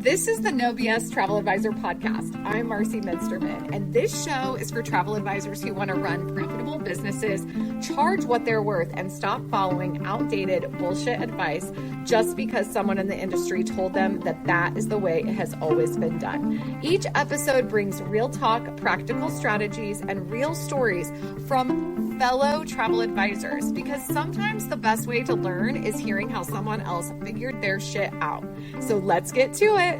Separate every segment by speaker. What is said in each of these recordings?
Speaker 1: This is the No BS Travel Advisor podcast. I'm Marcie Muensterman, and this show is for travel advisors who want to run profitable businesses, charge what they're worth, and stop following outdated bullshit advice just because someone in the industry told them that that is the way it has always been done. Each episode brings real talk, practical strategies, and real stories from fellow travel advisors, because sometimes the best way to learn is hearing how someone else figured their shit out. So let's get to it.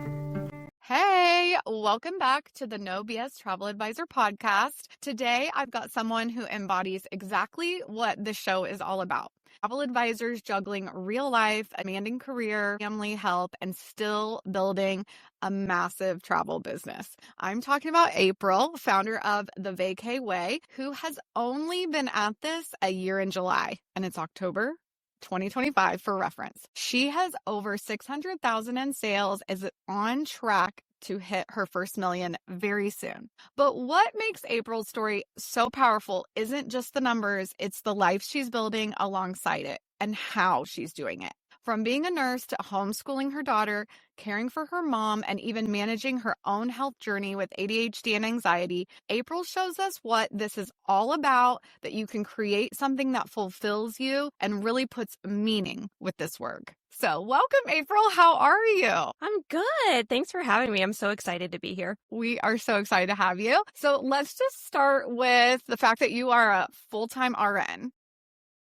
Speaker 1: Hey, welcome back to the No BS Travel Advisor podcast. Today, I've got someone who embodies exactly what the show is all about. Travel advisors juggling real life, a demanding career, family, health, and still building a massive travel business. I'm talking about April, founder of the Vacay Way, who has only been at this a year in July, and it's October 2025 for reference. She has over 600,000 in sales, is on track to hit her first million very soon. But what makes April's story so powerful isn't just the numbers, it's the life she's building alongside it and how she's doing it. From being a nurse to homeschooling her daughter, caring for her mom, and even managing her own health journey with ADHD and anxiety, April shows us what this is all about, that you can create something that fulfills you and really puts meaning with this work. So welcome, April. How are you?
Speaker 2: I'm good. Thanks for having me. I'm so excited to be here.
Speaker 1: We are so excited to have you. So let's just start with the fact that you are a full-time RN.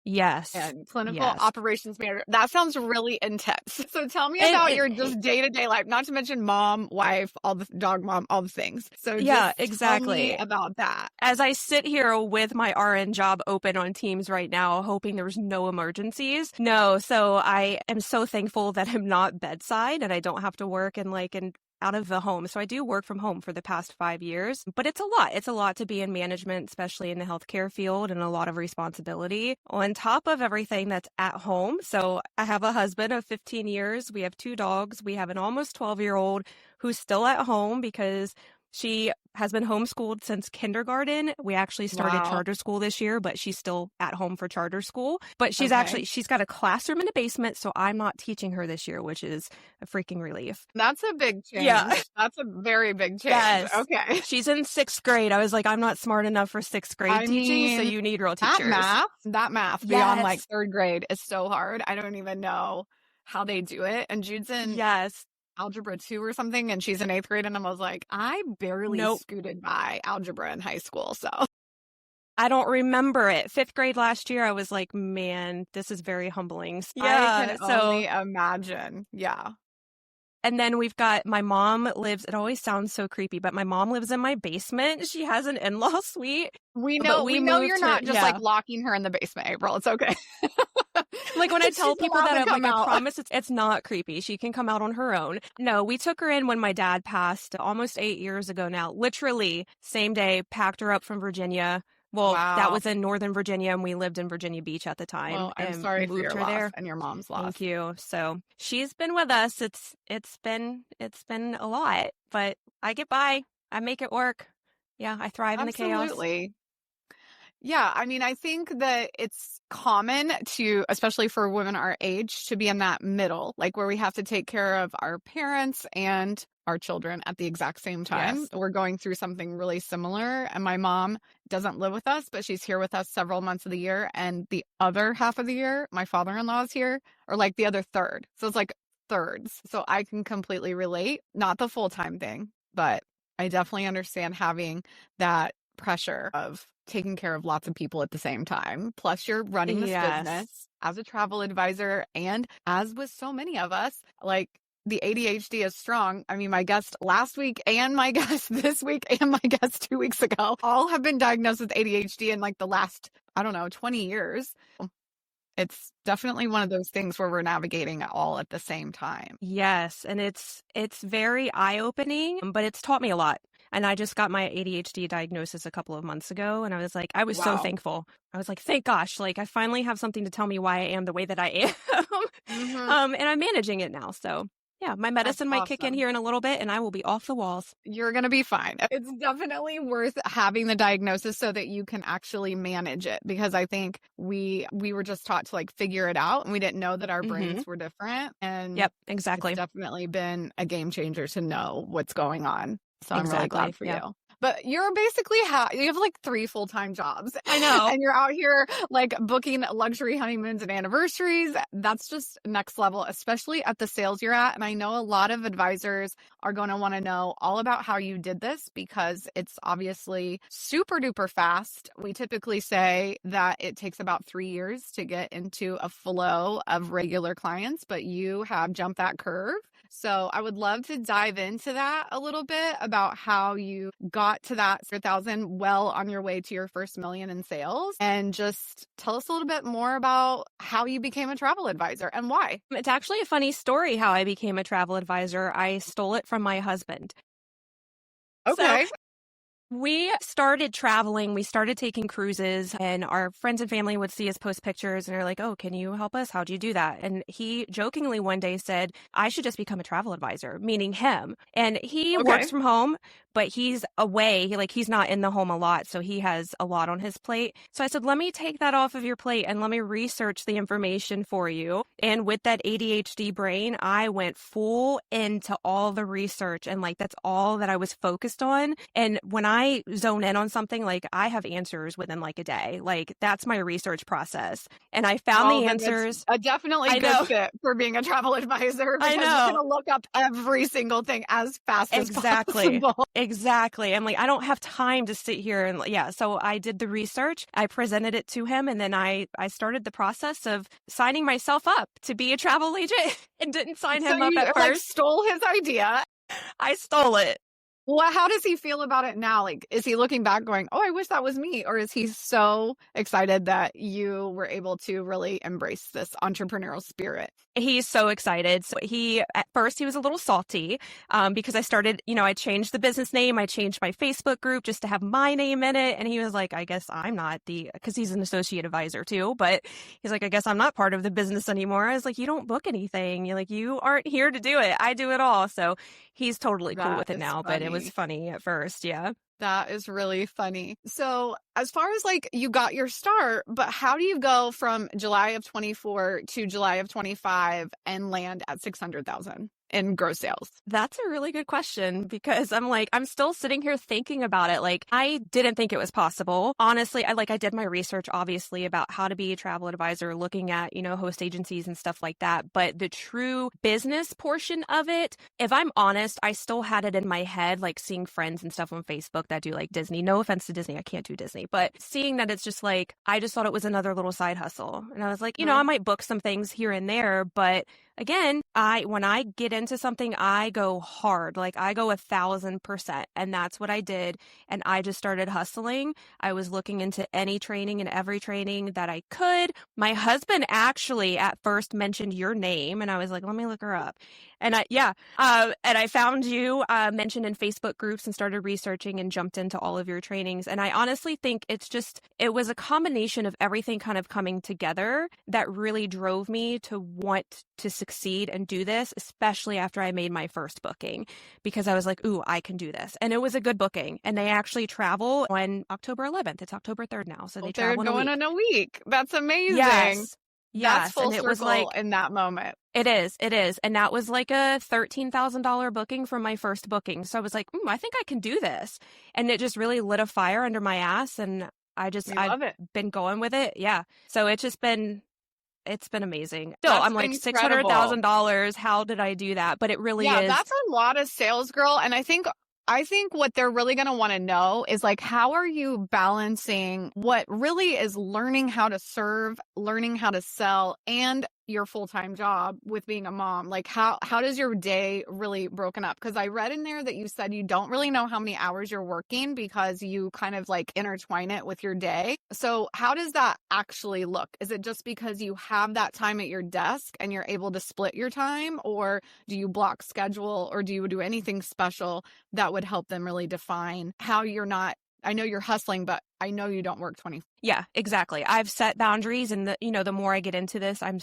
Speaker 2: Yes.
Speaker 1: And clinical operations manager. That sounds really intense. So tell me about your just day-to-day life, not to mention mom, wife, all the dog mom, all the things. So
Speaker 2: yeah,
Speaker 1: just
Speaker 2: exactly.
Speaker 1: Tell me about that.
Speaker 2: As I sit here with my RN job open on Teams right now, hoping there's no emergencies. No, so I am so thankful that I'm not bedside and I don't have to work in out of the home. So I do work from home for the past 5 years, but it's a lot. It's a lot to be in management, especially in the healthcare field, and a lot of responsibility on top of everything that's at home. So I have a husband of 15 years. We have 2 dogs. We have an almost 12-year-old who's still at home because she has been homeschooled since kindergarten. We actually started charter school this year, but she's still at home for charter school. But she's got a classroom in the basement, so I'm not teaching her this year, which is a freaking relief.
Speaker 1: That's a big change.
Speaker 2: Yeah.
Speaker 1: That's a very big change.
Speaker 2: Yes.
Speaker 1: Okay.
Speaker 2: She's in 6th grade. I was like, I'm not smart enough for 6th grade teaching, so you need real teachers.
Speaker 1: That math beyond like 3rd grade is so hard. I don't even know how they do it. And Jude's in algebra 2 or something, and she's in 8th grade, and I was like, I barely scooted by algebra in high school, so
Speaker 2: I don't remember it. 5th grade last year, I was like, man, this is very humbling.
Speaker 1: I can only imagine. Yeah.
Speaker 2: And then we've got my mom lives, it always sounds so creepy, but my mom lives in my basement. She has an in-law suite.
Speaker 1: We know you're not just like locking her in the basement, April. It's okay.
Speaker 2: Like when I tell people that, I'm like, I promise it's not creepy. She can come out on her own. No, we took her in when my dad passed almost 8 years ago now. Literally, same day, packed her up from Virginia. Well, that was in Northern Virginia, and we lived in Virginia Beach at the time.
Speaker 1: Well, I'm sorry for your loss and your mom's loss.
Speaker 2: Thank you. So she's been with us. It's been a lot, but I get by. I make it work. Yeah, I thrive in the chaos.
Speaker 1: Absolutely. Yeah, I mean, I think that it's common to, especially for women our age, to be in that middle, like where we have to take care of our parents and our children at the exact same time.
Speaker 2: Yes.
Speaker 1: We're going through something really similar, and my mom doesn't live with us, but she's here with us several months of the year, and the other half of the year, my father-in-law is here, or like the other third. So it's like thirds. So I can completely relate, not the full-time thing, but I definitely understand having that pressure of taking care of lots of people at the same time. Plus you're running this business as a travel advisor, and as with so many of us, like the ADHD is strong. I mean, my guest last week and my guest this week and my guest 2 weeks ago all have been diagnosed with ADHD in like the last, 20 years. It's definitely one of those things where we're navigating it all at the same time.
Speaker 2: Yes, and it's very eye-opening, but it's taught me a lot. And I just got my ADHD diagnosis a couple of months ago, and I was like, I was so thankful. I was like, thank gosh, like I finally have something to tell me why I am the way that I am. And I'm managing it now. So Yeah, my
Speaker 1: That's
Speaker 2: medicine might kick in
Speaker 1: awesome.
Speaker 2: here in a little bit and I will be off the walls.
Speaker 1: You're going to be fine. It's definitely worth having the diagnosis so that you can actually manage it, because I think we were just taught to like figure it out, and we didn't know that our brains were different. And
Speaker 2: Yep,
Speaker 1: it's
Speaker 2: exactly.
Speaker 1: definitely been a game changer to know what's going on. So I'm really glad for
Speaker 2: yeah.
Speaker 1: you. But you're basically you have like 3 full-time jobs.
Speaker 2: I know.
Speaker 1: And you're out here like booking luxury honeymoons and anniversaries. That's just next level, especially at the sales you're at. And I know a lot of advisors are going to want to know all about how you did this, because it's obviously super duper fast. We typically say that it takes about 3 years to get into a flow of regular clients, but you have jumped that curve. So I would love to dive into that a little bit about how you got to that 1,000 well on your way to your first million in sales, and just tell us a little bit more about how you became a travel advisor and why.
Speaker 2: It's actually a funny story how I became a travel advisor. I stole it from my husband.
Speaker 1: Okay.
Speaker 2: So we started traveling, we started taking cruises, and our friends and family would see us post pictures and they're like, oh, can you help us? How'd you do that? And he jokingly one day said, I should just become a travel advisor, meaning him. And he works from home, but he's away. He's not in the home a lot. So he has a lot on his plate. So I said, let me take that off of your plate and let me research the information for you. And with that ADHD brain, I went full into all the research, and like, that's all that I was focused on. And when I zone in on something, like, I have answers within like a day. Like, that's my research process. And I found the answers.
Speaker 1: A definitely good fit for being a travel advisor, because you're going to look up every single thing as fast as possible.
Speaker 2: Exactly. I'm like, I don't have time to sit here and so I did the research. I presented it to him, and then I started the process of signing myself up to be a travel agent and didn't sign him up at first.
Speaker 1: Stole his idea.
Speaker 2: I stole it.
Speaker 1: Well, how does he feel about it now? Like, is he looking back going, oh, I wish that was me? Or is he so excited that you were able to really embrace this entrepreneurial spirit?
Speaker 2: He's so excited. So at first he was a little salty because I started, I changed the business name. I changed my Facebook group just to have my name in it. And he was like, I guess I'm not because he's an associate advisor too. But he's like, I guess I'm not part of the business anymore. I was like, you don't book anything. You're like, you aren't here to do it. I do it all. So he's totally cool with it now. But it was funny at first. Yeah.
Speaker 1: That is really funny. So as far as like you got your start, but how do you go from July of 24 to July of 25 and land at 600,000 in gross sales?
Speaker 2: That's a really good question, because I'm still sitting here thinking about it. Like, I didn't think it was possible. Honestly, I did my research, obviously, about how to be a travel advisor, looking at, host agencies and stuff like that. But the true business portion of it, if I'm honest, I still had it in my head, like seeing friends and stuff on Facebook that do like Disney. No offense to Disney. I can't do Disney, but seeing that it's just like, I just thought it was another little side hustle. And I was like, I might book some things here and there, but again, when I get into something, I go hard. Like, I go 1,000%. And that's what I did. And I just started hustling. I was looking into any training and every training that I could. My husband actually at first mentioned your name, and I was like, let me look her up. And I found you mentioned in Facebook groups and started researching and jumped into all of your trainings. And I honestly think it was a combination of everything kind of coming together that really drove me to want to succeed and do this, especially after I made my first booking, because I was like, ooh, I can do this. And it was a good booking. And they actually travel on October 11th. It's October 3rd now. So they travel
Speaker 1: in a week. That's amazing.
Speaker 2: Yes.
Speaker 1: That's full
Speaker 2: and it was like
Speaker 1: in that moment.
Speaker 2: It is. And that was like a $13,000 booking from my first booking. So I was like, I think I can do this. And it just really lit a fire under my ass. And I've been going with it. Yeah. So it's been amazing. Still, I'm like $600,000. How did I do that? But it really is.
Speaker 1: That's a lot of sales, girl. And I think what they're really going to want to know is like, how are you balancing what really is learning how to serve, learning how to sell, and your full-time job with being a mom? Like, how does your day really broken up? Because I read in there that you said you don't really know how many hours you're working because you kind of like intertwine it with your day. So how does that actually look? Is it just because you have that time at your desk and you're able to split your time, or do you block schedule, or do you do anything special that would help them really define how you're not? I know you're hustling, but I know you don't work 20.
Speaker 2: Yeah, exactly. I've set boundaries, and the more I get into this, I'm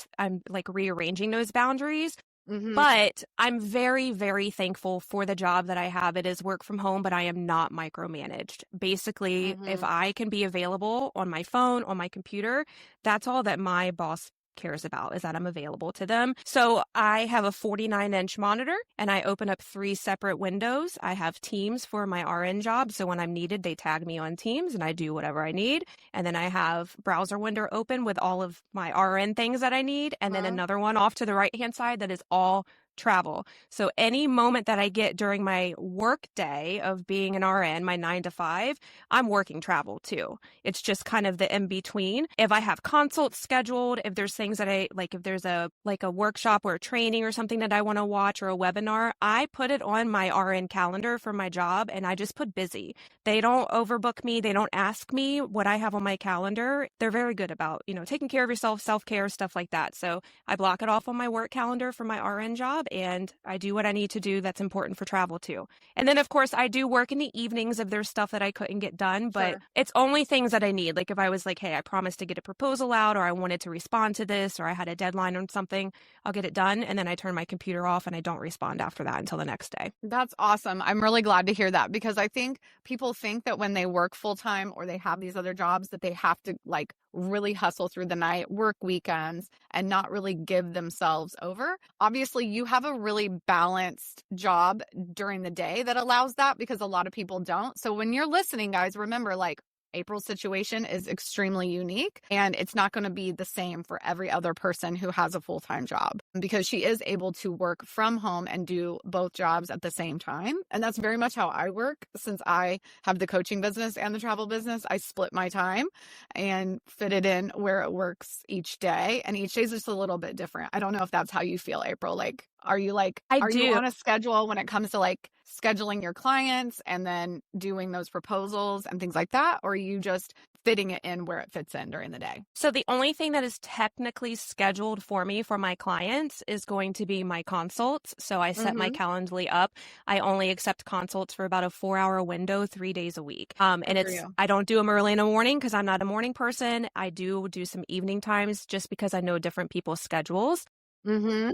Speaker 2: like rearranging those boundaries.
Speaker 1: Mm-hmm.
Speaker 2: But I'm very, very thankful for the job that I have. It is work from home, but I am not micromanaged. Basically, if
Speaker 1: Mm-hmm.
Speaker 2: I can be available on my phone, on my computer, that's all that my boss cares about, is that I'm available to them. So I have a 49-inch monitor and I open up 3 separate windows. I have Teams for my RN job. So when I'm needed, they tag me on Teams and I do whatever I need. And then I have browser window open with all of my RN things that I need. And then another one off to the right-hand side that is all travel. So any moment that I get during my work day of being an RN, my 9 to 5, I'm working travel too. It's just kind of the in between. If I have consults scheduled, if there's things that I like, if there's a workshop or a training or something that I want to watch or a webinar, I put it on my RN calendar for my job and I just put busy. They don't overbook me. They don't ask me what I have on my calendar. They're very good about, taking care of yourself, self-care, stuff like that. So I block it off on my work calendar for my RN job and I do what I need to do that's important for travel too. And then, of course, I do work in the evenings if there's stuff that I couldn't get done, but
Speaker 1: Sure.
Speaker 2: it's only things that I need. Like if I was like, hey, I promised to get a proposal out or I wanted to respond to this or I had a deadline on something, I'll get it done. And then I turn my computer off and I don't respond after that until the next day.
Speaker 1: That's awesome. I'm really glad to hear that because I think people think that when they work full time or they have these other jobs that they have to like really hustle through the night, work weekends, and not really give themselves over. Obviously, you have a really balanced job during the day that allows that because a lot of people don't. So when you're listening, guys, remember like April's situation is extremely unique and it's not going to be the same for every other person who has a full-time job because she is able to work from home and do both jobs at the same time. And that's very much how I work. Since I have the coaching business and the travel business, I split my time and fit it in where it works each day. And each day is just a little bit different. I don't know if that's how you feel, April. Are you on a schedule when it comes to like scheduling your clients and then doing those proposals and things like that? Or are you just fitting it in where it fits in during the day?
Speaker 2: So the only thing that is technically scheduled for me for my clients is going to be my consults. So I set my Calendly up. I only accept consults for about a 4-hour window, 3 days a week. I don't do them early in the morning because I'm not a morning person. I do some evening times just because I know different people's schedules.
Speaker 1: Mm-hmm.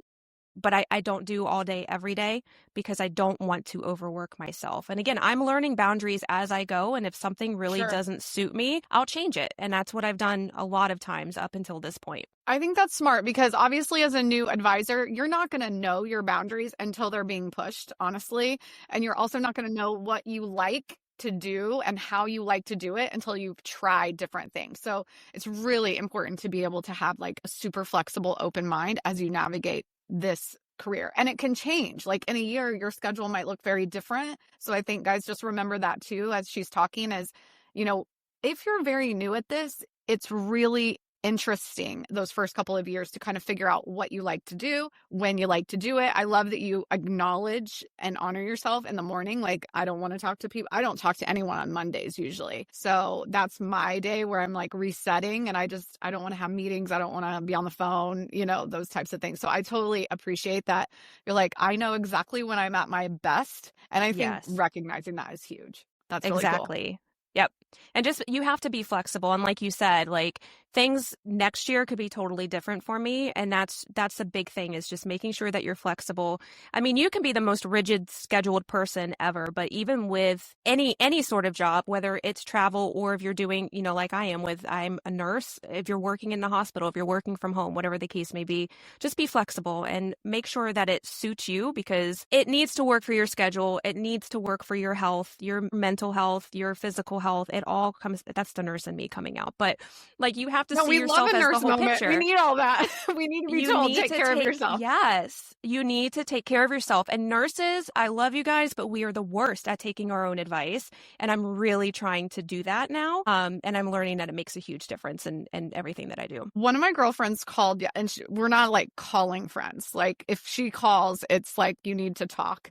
Speaker 2: But I don't do all day, every day because I don't want to overwork myself. And again, I'm learning boundaries as I go. And if something really doesn't suit me, I'll change it. And that's what I've done a lot of times up until this point.
Speaker 1: I think that's smart because obviously as a new advisor, you're not going to know your boundaries until they're being pushed, honestly. And you're also not going to know what you like to do and how you like to do it until you've tried different things. So it's really important to be able to have like a super flexible, open mind as you navigate this career. And it can change. Like in a year, your schedule might look very different. So I think guys, just remember that too, as she's talking, as if you're very new at this, it's really interesting those first couple of years to kind of figure out what you like to do, when you like to do it. I love that you acknowledge and honor yourself in the morning. Like, I don't want to talk to people. I don't talk to anyone on Mondays usually. So that's my day where I'm like resetting and I don't want to have meetings. I don't want to be on the phone, those types of things. So I totally appreciate that. You're like, I know exactly when I'm at my best. And I think recognizing that is huge. That's really
Speaker 2: cool. Yep. And just, you have to be flexible. And like you said, like things next year could be totally different for me. And that's the big thing, is just making sure that you're flexible. I mean, you can be the most rigid scheduled person ever, but even with any sort of job, whether it's travel or if you're doing, like I'm a nurse, if you're working in the hospital, if you're working from home, whatever the case may be, just be flexible and make sure that it suits you because it needs to work for your schedule. It needs to work for your health, your mental health, your physical health. It all comes, that's the nurse in me coming out. But like, you have to see yourself as the whole picture.
Speaker 1: We need all that. We need to be told, take care of yourself.
Speaker 2: Yes. You need to take care of yourself. And nurses, I love you guys, but we are the worst at taking our own advice. And I'm really trying to do that now. And I'm learning that it makes a huge difference in everything that I do.
Speaker 1: One of my girlfriends called, and we're not like calling friends. Like if she calls, it's like you need to talk.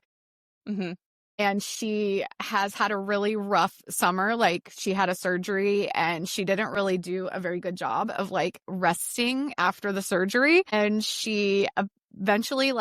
Speaker 2: Mm-hmm.
Speaker 1: And she has had a really rough summer. Like she had a surgery and she didn't really do a very good job of like resting after the surgery. And she eventually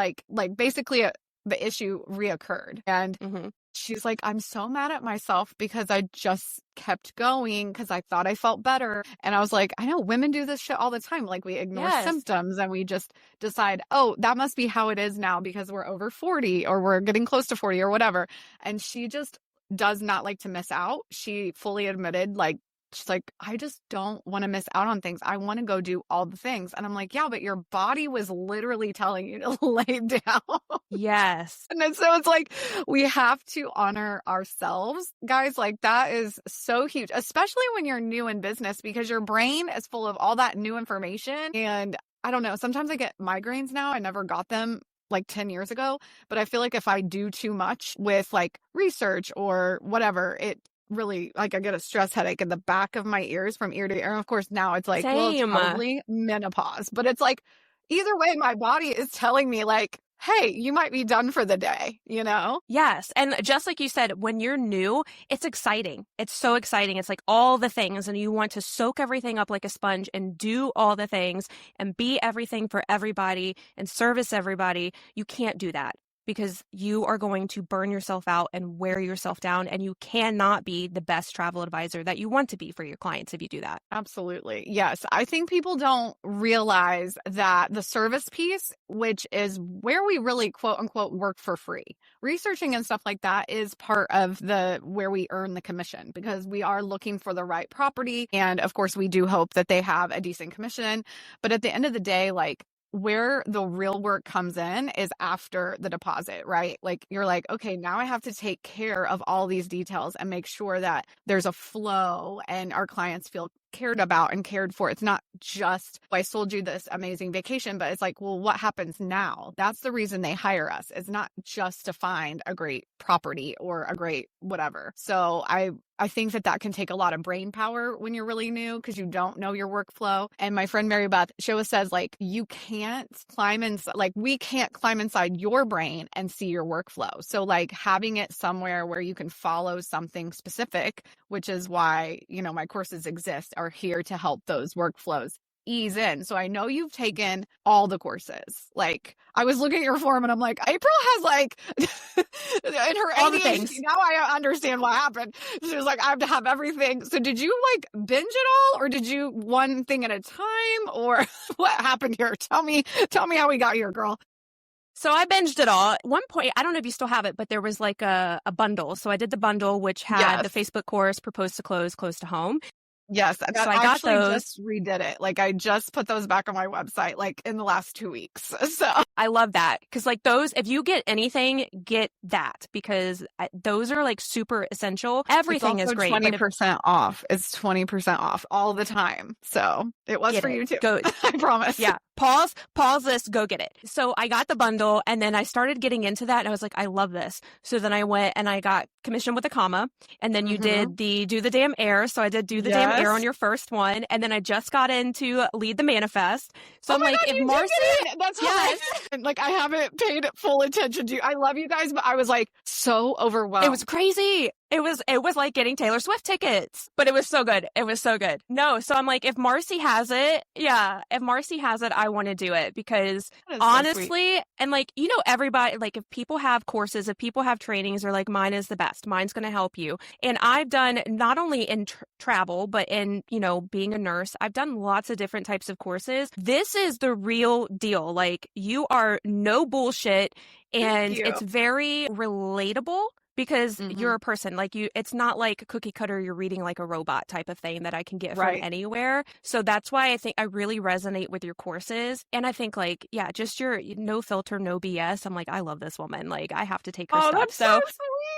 Speaker 1: basically the issue reoccurred. And
Speaker 2: Mm-hmm.
Speaker 1: she's like, I'm so mad at myself because I just kept going because I thought I felt better. And I was like, I know women do this shit all the time. Like we ignore
Speaker 2: Yes.
Speaker 1: symptoms and we just decide, oh, that must be how it is now because we're over 40 or we're getting close to 40 or whatever. And she just does not like to miss out. She fully admitted, like, she's like, I just don't want to miss out on things. I want to go do all the things. And I'm like, yeah, but your body was literally telling you to lay down.
Speaker 2: Yes.
Speaker 1: And then, so it's like, we have to honor ourselves, guys. Like that is so huge, especially when you're new in business because your brain is full of all that new information. And I don't know, sometimes I get migraines now. I never got them like 10 years ago, but I feel like if I do too much with like research or whatever, it really, like, I get a stress headache in the back of my ears from ear to ear. And of course now it's like, well, it's
Speaker 2: Same.
Speaker 1: probably menopause, but it's like, either way, my body is telling me like, hey, you might be done for the day, you know?
Speaker 2: Yes. And just like you said, when you're new, it's exciting. It's so exciting. It's like all the things, and you want to soak everything up like a sponge and do all the things and be everything for everybody and service everybody. You can't do that because you are going to burn yourself out and wear yourself down, and you cannot be the best travel advisor that you want to be for your clients if you do that.
Speaker 1: Absolutely. Yes. I think people don't realize that the service piece, which is where we really quote unquote work for free, researching and stuff like that is part of the where we earn the commission because we are looking for the right property. And of course, we do hope that they have a decent commission. But at the end of the day, like, where the real work comes in is after the deposit, right? Like you're like, okay, now I have to take care of all these details and make sure that there's a flow and our clients feel cared about and cared for. It's not just, I sold you this amazing vacation, but it's like, well, what happens now? That's the reason they hire us. It's not just to find a great property or a great whatever. So I think that can take a lot of brain power when you're really new because you don't know your workflow. And my friend Mary Beth, she always says, like, you can't climb inside, like, we can't climb inside your brain and see your workflow. So like having it somewhere where you can follow something specific, which is why, you know, my courses exist, are here to help those workflows ease in. So I know you've taken all the courses. Like I was looking at your form and I'm like, April has like in her
Speaker 2: All the
Speaker 1: ADHD,
Speaker 2: things.
Speaker 1: now I understand what happened. She was like, I have to have everything. So did you like binge it all, or did you one thing at a time, or what happened here? Tell me how we got here, girl.
Speaker 2: So I binged it all. At one point, I don't know if you still have it, but there was like a bundle. So I did the bundle, which had the Facebook course, Proposed to Close, Close to Home.
Speaker 1: Yes.
Speaker 2: So I got those.
Speaker 1: Just redid it. Like I just put those back on my website like in the last 2 weeks. So
Speaker 2: I love that because like those, if you get anything, get that because those are like super essential. Everything is great.
Speaker 1: 20% off. It's 20% off all the time. So it was for you too.
Speaker 2: Go.
Speaker 1: I promise.
Speaker 2: Yeah. Pause this, go get it. So I got the bundle and then I started getting into that and I was like, I love this. So then I went and I got commission with a comma, and then you did do the damn air. So I did do the damn air on your first one. And then I just got into lead the manifest. So I'm like,
Speaker 1: God,
Speaker 2: if Marcie,
Speaker 1: that's like I haven't paid full attention to you. I love you guys, but I was like so overwhelmed.
Speaker 2: It was crazy. It was like getting Taylor Swift tickets, but it was so good. It was so good. No, so I'm like, if Marcie has it, I want to do it because honestly,
Speaker 1: so
Speaker 2: and like, you know, everybody, like if people have courses, if people have trainings, they're like, mine is the best. Mine's going to help you. And I've done not only in travel, but in, you know, being a nurse, I've done lots of different types of courses. This is the real deal. Like you are no bullshit and it's very relatable. Because you're a person, like it's not like cookie cutter, you're reading like a robot type of thing that I can get from anywhere. So that's why I think I really resonate with your courses. And I think like, yeah, just your no filter, no BS. I'm like, I love this woman. Like I have to take her stuff.
Speaker 1: That's so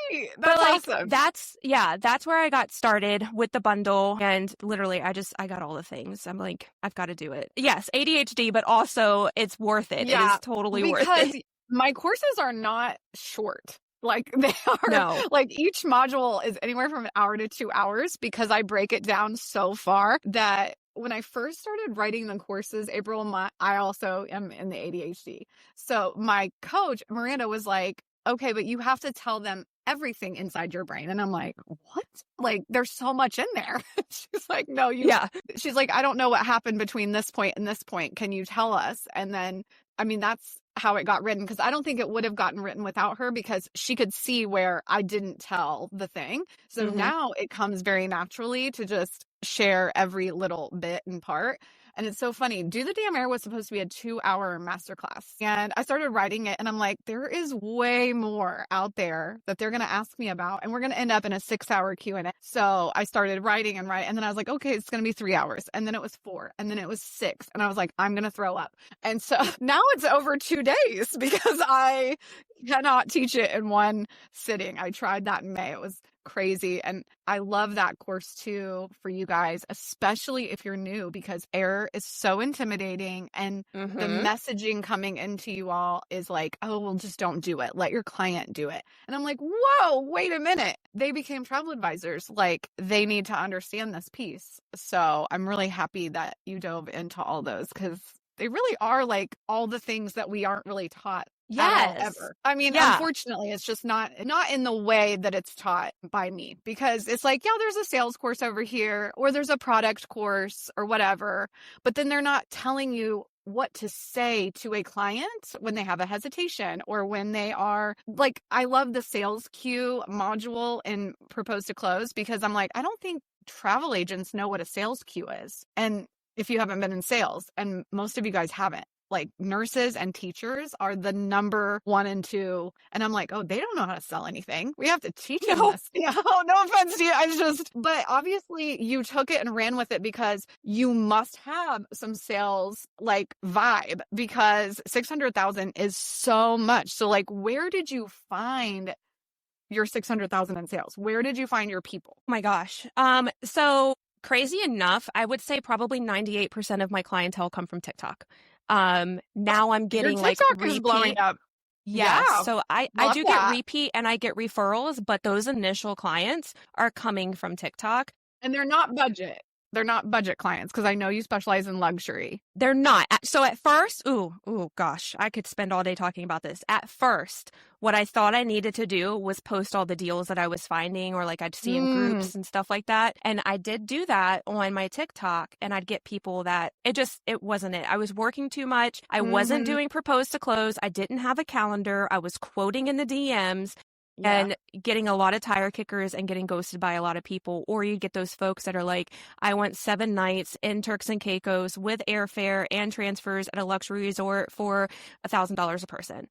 Speaker 1: sweet. That's awesome.
Speaker 2: That's where I got started with the bundle. And literally I got all the things. I'm like, I've got to do it. Yes, ADHD, but also it's worth it. Yeah, it is totally worth it.
Speaker 1: My courses are not short. Like they are, like each module is anywhere from an hour to 2 hours because I break it down so far that when I first started writing the courses, April, I also am in the ADHD. So my coach, Miranda, was like, okay, but you have to tell them everything inside your brain. And I'm like, what? Like, there's so much in there. She's like, no, she's like, I don't know what happened between this point and this point. Can you tell us? And then, I mean, that's how it got written, because I don't think it would have gotten written without her, because she could see where I didn't tell the thing. So now it comes very naturally to just share every little bit and part. And it's so funny. Do the Damn Air was supposed to be a 2-hour masterclass. And I started writing it and I'm like, there is way more out there that they're going to ask me about. And we're going to end up in a 6-hour Q&A. So I started writing and writing. And then I was like, okay, it's going to be 3 hours. And then it was 4. And then it was 6. And I was like, I'm going to throw up. And so now it's over 2 days because I cannot teach it in one sitting. I tried that in May. It was crazy. And I love that course too for you guys, especially if you're new, because air is so intimidating and the messaging coming into you all is like, oh, well, just don't do it. Let your client do it. And I'm like, whoa, wait a minute. They became travel advisors. Like, they need to understand this piece. So I'm really happy that you dove into all those, because they really are like all the things that we aren't really taught.
Speaker 2: Yes.
Speaker 1: Ever. I mean, unfortunately, it's just not in the way that it's taught by me, because it's like, yeah, there's a sales course over here, or there's a product course or whatever, but then they're not telling you what to say to a client when they have a hesitation, or when they are like, I love the sales cue module in Propose to Close, because I'm like, I don't think travel agents know what a sales cue is. And if you haven't been in sales, and most of you guys haven't, like, nurses and teachers are the number 1 and 2. And I'm like, oh, they don't know how to sell anything. We have to teach them this. No offense to you. But obviously you took it and ran with it, because you must have some sales like vibe, because 600,000 is so much. So like, where did you find your 600,000 in sales? Where did you find your people?
Speaker 2: Oh my gosh. So crazy enough, I would say probably 98% of my clientele come from TikTok. Now I'm getting
Speaker 1: your
Speaker 2: like
Speaker 1: TikTok
Speaker 2: repeat.
Speaker 1: is blowing up.
Speaker 2: Yes.
Speaker 1: Yeah,
Speaker 2: So I do get repeat and I get referrals, but those initial clients are coming from TikTok.
Speaker 1: And they're not budget. They're not budget clients, because I know you specialize in luxury.
Speaker 2: They're not. So at first, gosh, I could spend all day talking about this. At first, what I thought I needed to do was post all the deals that I was finding, or like I'd see in groups and stuff like that. And I did do that on my TikTok, and I'd get people that it wasn't it. I was working too much. I wasn't doing Propose to Close. I didn't have a calendar. I was quoting in the DMs. And getting a lot of tire kickers and getting ghosted by a lot of people. Or you get those folks that are like, I went 7 nights in Turks and Caicos with airfare and transfers at a luxury resort for $1,000 a person.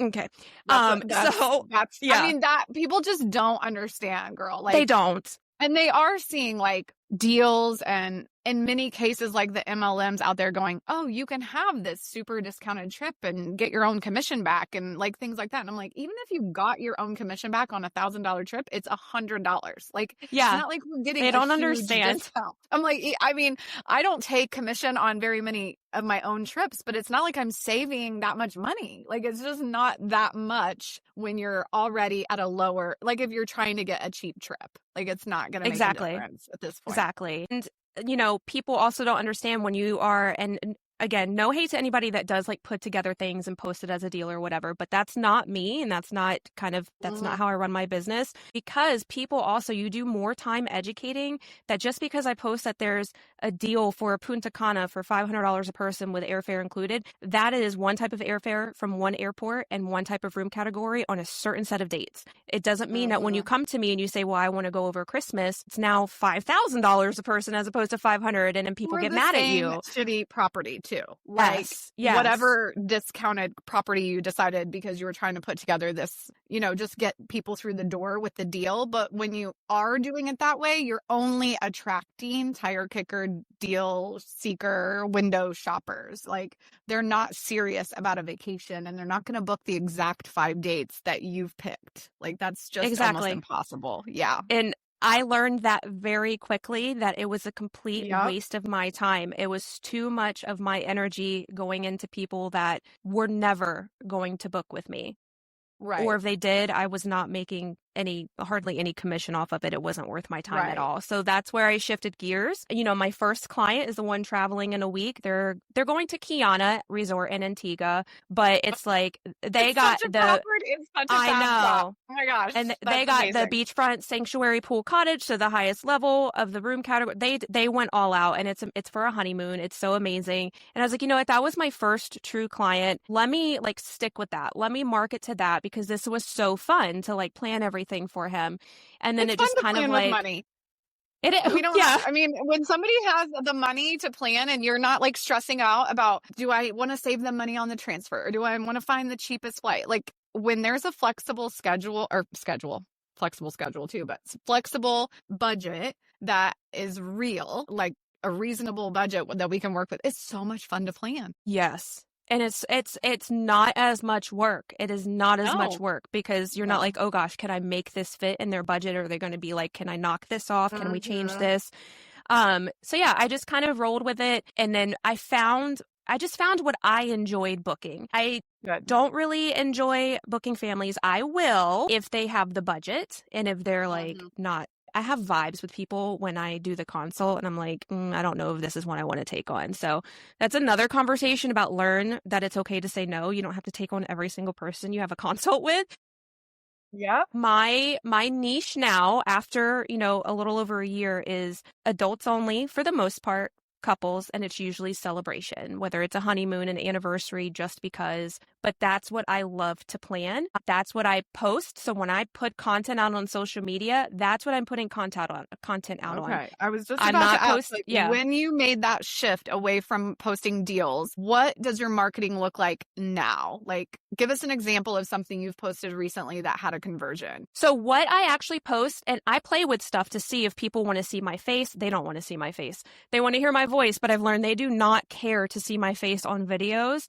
Speaker 2: Okay.
Speaker 1: I mean, that people just don't understand, girl. Like,
Speaker 2: they don't.
Speaker 1: And they are seeing like deals, and in many cases, like the MLMs out there going, oh, you can have this super discounted trip and get your own commission back, and like things like that. And I'm like, even if you got your own commission back on $1,000 trip, it's $100. Like, it's not like we're getting
Speaker 2: they
Speaker 1: a
Speaker 2: don't
Speaker 1: huge
Speaker 2: understand.
Speaker 1: discount. I'm like, I mean, I don't take commission on very many of my own trips, but it's not like I'm saving that much money. Like, it's just not that much when you're already at a lower, like if you're trying to get a cheap trip, like it's not going to make a difference at this point.
Speaker 2: Exactly. And people also don't understand when you are, and again, no hate to anybody that does like put together things and post it as a deal or whatever, but that's not me. And that's not how I run my business, because people also, you do more time educating that just because I post that there's a deal for a Punta Cana for $500 a person with airfare included, that is one type of airfare from one airport and one type of room category on a certain set of dates. It doesn't mean that when you come to me and you say, well, I want to go over Christmas, it's now $5,000 a person as opposed to $500, and then people get mad at you.
Speaker 1: Shitty property too. Like, whatever discounted property you decided because you were trying to put together this, just get people through the door with the deal. But when you are doing it that way, you're only attracting tire kicker, deal seeker, window shoppers. Like, they're not serious about a vacation, and they're not going to book the exact 5 dates that you've picked. Like, that's just almost impossible. Yeah.
Speaker 2: And I learned that very quickly, that it was a complete waste of my time. It was too much of my energy going into people that were never going to book with me.
Speaker 1: Right.
Speaker 2: Or if they did, I was not making hardly any commission off of it. It wasn't worth my time at all. So that's where I shifted gears. You know, my first client is the one traveling in a week. They're going to Kiana Resort in Antigua, but it's like
Speaker 1: It's such a fab spot. Oh my gosh.
Speaker 2: And they got the beachfront sanctuary pool cottage, so the highest level of the room category. They went all out, and it's for a honeymoon. It's so amazing. And I was like, you know what? That was my first true client. Let me like stick with that. Let me market to that because this was so fun to like plan everything for him. And then
Speaker 1: it's
Speaker 2: it just kind of like
Speaker 1: money.
Speaker 2: It is.
Speaker 1: We don't I mean, when somebody has the money to plan and you're not like stressing out about, do I want to save them money on the transfer or do I want to find the cheapest flight? Like when there's a flexible schedule too, but flexible budget that is real, like a reasonable budget that we can work with, it's so much fun to plan.
Speaker 2: Yes. And it's not as much work. It is not as much work because you're not like, oh gosh, can I make this fit in their budget? Or are they going to be like, can I knock this off? Can we change this? So yeah, I just kind of rolled with it. And then I just found what I enjoyed booking. I don't really enjoy booking families. I will if they have the budget and if they're like not. I have vibes with people when I do the consult and I'm like, I don't know if this is one I want to take on. So that's another conversation about learn that it's okay to say no. You don't have to take on every single person you have a consult with.
Speaker 1: Yeah.
Speaker 2: My niche now after, a little over a year is adults only for the most part, couples, and it's usually celebration, whether it's a honeymoon, an anniversary, just because. But that's what I love to plan. That's what I post. So when I put content out on social media, that's what I'm putting content out on.
Speaker 1: Okay. I was just about to ask, when you made that shift away from posting deals, what does your marketing look like now? Like, give us an example of something you've posted recently that had a conversion.
Speaker 2: So what I actually post, and I play with stuff to see if people want to see my face. They don't want to see my face. They want to hear my voice, but I've learned they do not care to see my face on videos.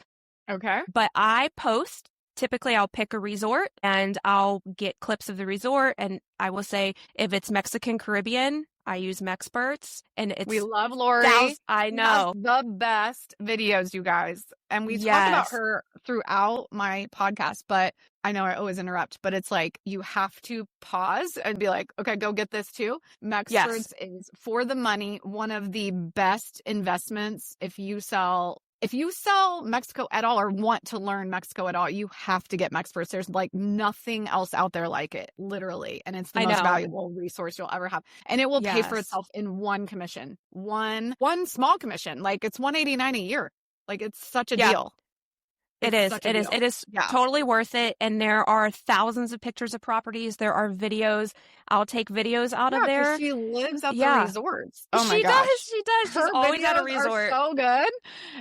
Speaker 1: Okay.
Speaker 2: But I post, typically I'll pick a resort and I'll get clips of the resort and I will say if it's Mexican Caribbean, I use Mexperts and
Speaker 1: we love Lori.
Speaker 2: I know.
Speaker 1: The best videos, you guys. And we talk about her throughout my podcast, but I know I always interrupt, but it's like you have to pause and be like, okay, go get this too. Mexperts is for the money, one of the best investments if you sell Mexico at all or want to learn Mexico at all, you have to get Mexperts. There's like nothing else out there like it, literally. And it's the most valuable resource you'll ever have. And it will pay for itself in one commission, one small commission. Like it's $189 a year. Like it's such a deal.
Speaker 2: It is totally worth it. And there are thousands of pictures of properties. There are videos. I'll take videos out of there.
Speaker 1: She lives at the resorts. Oh my
Speaker 2: gosh. She does. She's always at a resort.
Speaker 1: Are so good.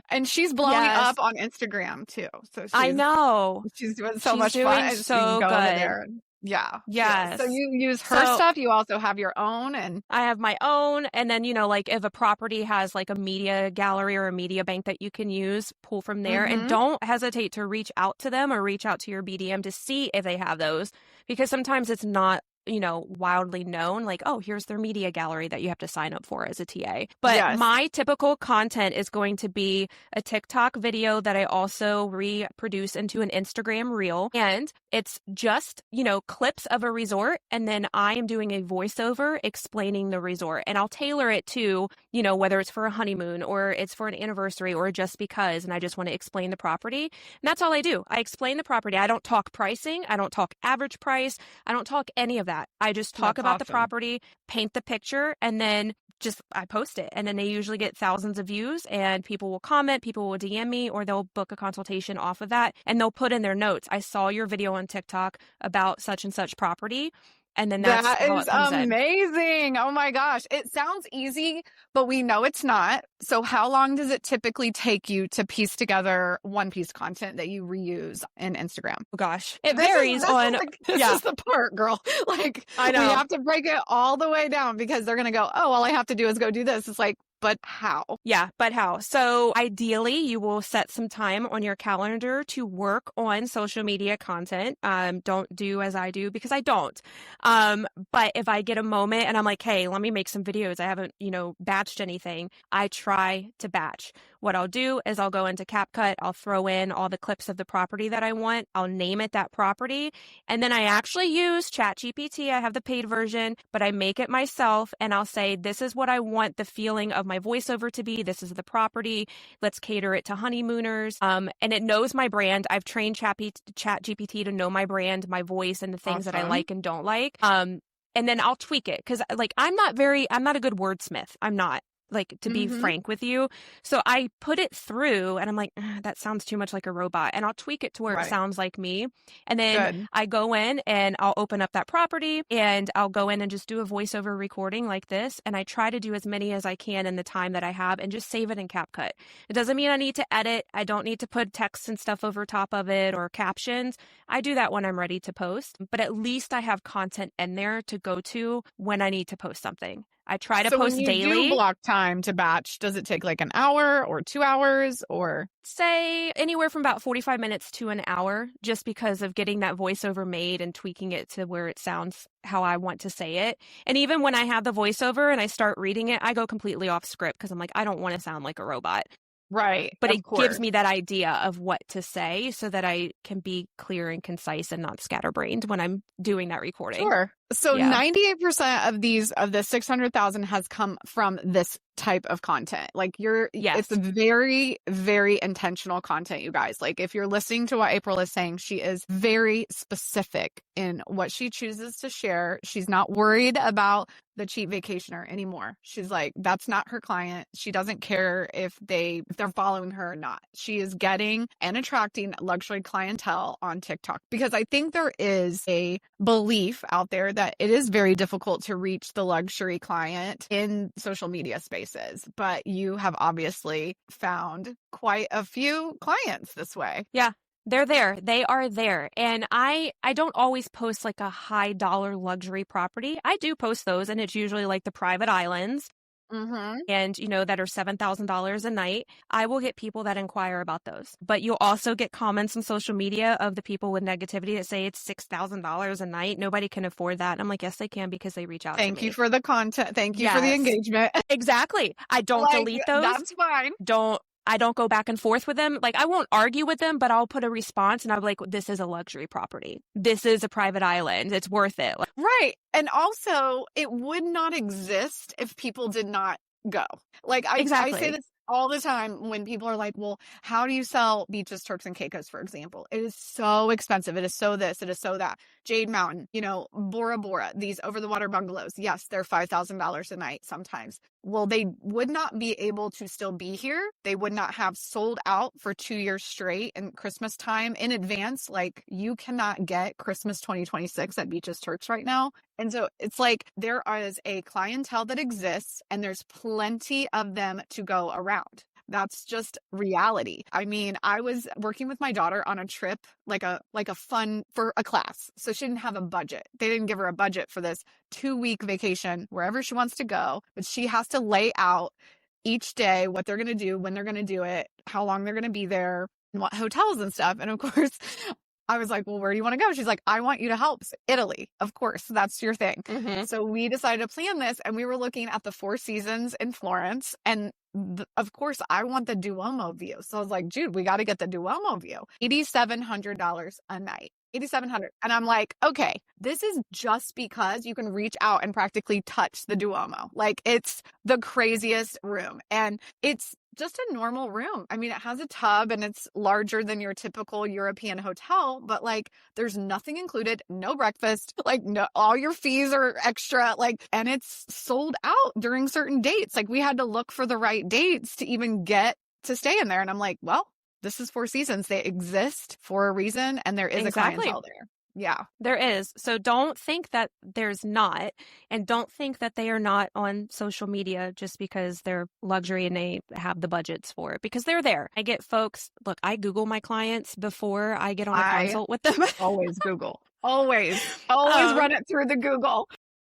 Speaker 1: And she's blowing up on Instagram too. So
Speaker 2: I know.
Speaker 1: She's doing so much fun.
Speaker 2: So good.
Speaker 1: There. Yeah.
Speaker 2: Yes.
Speaker 1: So you use her stuff. You also have your own. And
Speaker 2: I have my own. And then, like if a property has like a media gallery or a media bank that you can use, pull from there. And don't hesitate to reach out to them or reach out to your BDM to see if they have those, because sometimes it's not wildly known, like, oh, here's their media gallery that you have to sign up for as a TA. But my typical content is going to be a TikTok video that I also reproduce into an Instagram reel. And it's just, clips of a resort. And then I am doing a voiceover explaining the resort. And I'll tailor it to, whether it's for a honeymoon or it's for an anniversary or just because, and I just want to explain the property. And that's all I do. I explain the property. I don't talk pricing. I don't talk average price. I don't talk any of that. I just talk about the property, paint the picture, and then I post it. And then they usually get thousands of views and people will comment, people will DM me, or they'll book a consultation off of that. And they'll put in their notes, I saw your video on TikTok about such and such property. And then that is
Speaker 1: amazing. Oh my gosh. It sounds easy, but we know it's not. So how long does it typically take you to piece together one piece content that you reuse in Instagram?
Speaker 2: Oh gosh. It varies
Speaker 1: this is the part, girl. Like I know. We have to break it all the way down because they're going to go, oh, all I have to do is go do this. It's like, but how?
Speaker 2: Yeah, but how? So ideally, you will set some time on your calendar to work on social media content. Don't do as I do because I don't. But if I get a moment and I'm like, hey, let me make some videos. I haven't, batched anything. I try to batch. what I'll do is I'll go into CapCut, I'll throw in all the clips of the property that I want, I'll name it that property, and then I actually use ChatGPT. I have the paid version, but I make it myself, and I'll say, this is what I want the feeling of my voiceover to be. This is the property. Let's cater it to honeymooners. And it knows my brand. I've trained ChatGPT to know my brand, my voice, and the things that I like and don't like. And then I'll tweak it because like I'm not a good wordsmith. I'm not. Like, to be frank with you. So I put it through and I'm like, that sounds too much like a robot. And I'll tweak it to where it sounds like me. And then I go in and I'll open up that property and I'll go in and just do a voiceover recording like this. And I try to do as many as I can in the time that I have and just save it in CapCut. It doesn't mean I need to edit. I don't need to put text and stuff over top of it or captions. I do that when I'm ready to post. But at least I have content in there to go to when I need to post something. I try to post daily.
Speaker 1: So when you do block time to batch, does it take like an hour or 2 hours or?
Speaker 2: Say anywhere from about 45 minutes to an hour, just because of getting that voiceover made and tweaking it to where it sounds how I want to say it. And even when I have the voiceover and I start reading it, I go completely off script because I'm like, I don't want to sound like a robot.
Speaker 1: Right.
Speaker 2: But it gives me that idea of what to say so that I can be clear and concise and not scatterbrained when I'm doing that recording.
Speaker 1: Sure. So 98% of the 600,000 has come from this type of content. Like it's very, very intentional content, you guys. Like if you're listening to what April is saying, she is very specific in what she chooses to share. She's not worried about the cheap vacationer anymore. She's like, that's not her client. She doesn't care if they're following her or not. She is getting and attracting luxury clientele on TikTok because I think there is a belief out there that it is very difficult to reach the luxury client in social media spaces, but you have obviously found quite a few clients this way.
Speaker 2: Yeah. They're there. They are there. And I don't always post like a high dollar luxury property. I do post those and it's usually like the private islands. And, that are $7,000 a night. I will get people that inquire about those. But you'll also get comments on social media of the people with negativity that say it's $6,000 a night. Nobody can afford that. And I'm like, yes, they can because they reach out to me.
Speaker 1: Thank you for the content. Thank you for the engagement.
Speaker 2: Exactly. I don't delete those.
Speaker 1: That's fine.
Speaker 2: I don't go back and forth with them. Like, I won't argue with them, but I'll put a response and I'll be like, this is a luxury property. This is a private island. It's worth it.
Speaker 1: Right. And also, it would not exist if people did not go. Like, I say this all the time when people are like, well, how do you sell beaches, Turks and Caicos, for example? It is so expensive. It is so this, it is so that. Jade Mountain, Bora Bora, these over-the-water bungalows. Yes, they're $5,000 a night sometimes. Well, they would not be able to still be here. They would not have sold out for 2 years straight in Christmas time in advance. Like, you cannot get Christmas 2026 at Beaches Turks right now. And so it's like there is a clientele that exists and there's plenty of them to go around. That's just reality. I mean, I was working with my daughter on a trip, like a fun for a class. So she didn't have a budget. They didn't give her a budget for this 2-week vacation, wherever she wants to go, but she has to lay out each day what they're going to do, when they're going to do it, how long they're going to be there, and what hotels and stuff. And of course, I was like, well, where do you want to go? She's like, I want you to help. Italy. Of course, that's your thing. So we decided to plan this and we were looking at the Four Seasons in Florence. And of course, I want the Duomo view. So I was like, Jude, we got to get the Duomo view. $8,700 a night. $8,700. And I'm like, okay, this is just because you can reach out and practically touch the Duomo. Like, it's the craziest room. And it's just a normal room. I mean, it has a tub and it's larger than your typical European hotel, but like, there's nothing included, no breakfast, like no, all your fees are extra, like, and it's sold out during certain dates. Like, we had to look for the right dates to even get to stay in there. And I'm like, well, this is Four Seasons. They exist for a reason, and there is a clientele there. Yeah.
Speaker 2: There is. So don't think that there's not, and don't think that they are not on social media just because they're luxury and they have the budgets for it, because they're there. I get folks, look, I Google my clients before I get on a consult with them.
Speaker 1: Always Google. Always run it through the Google.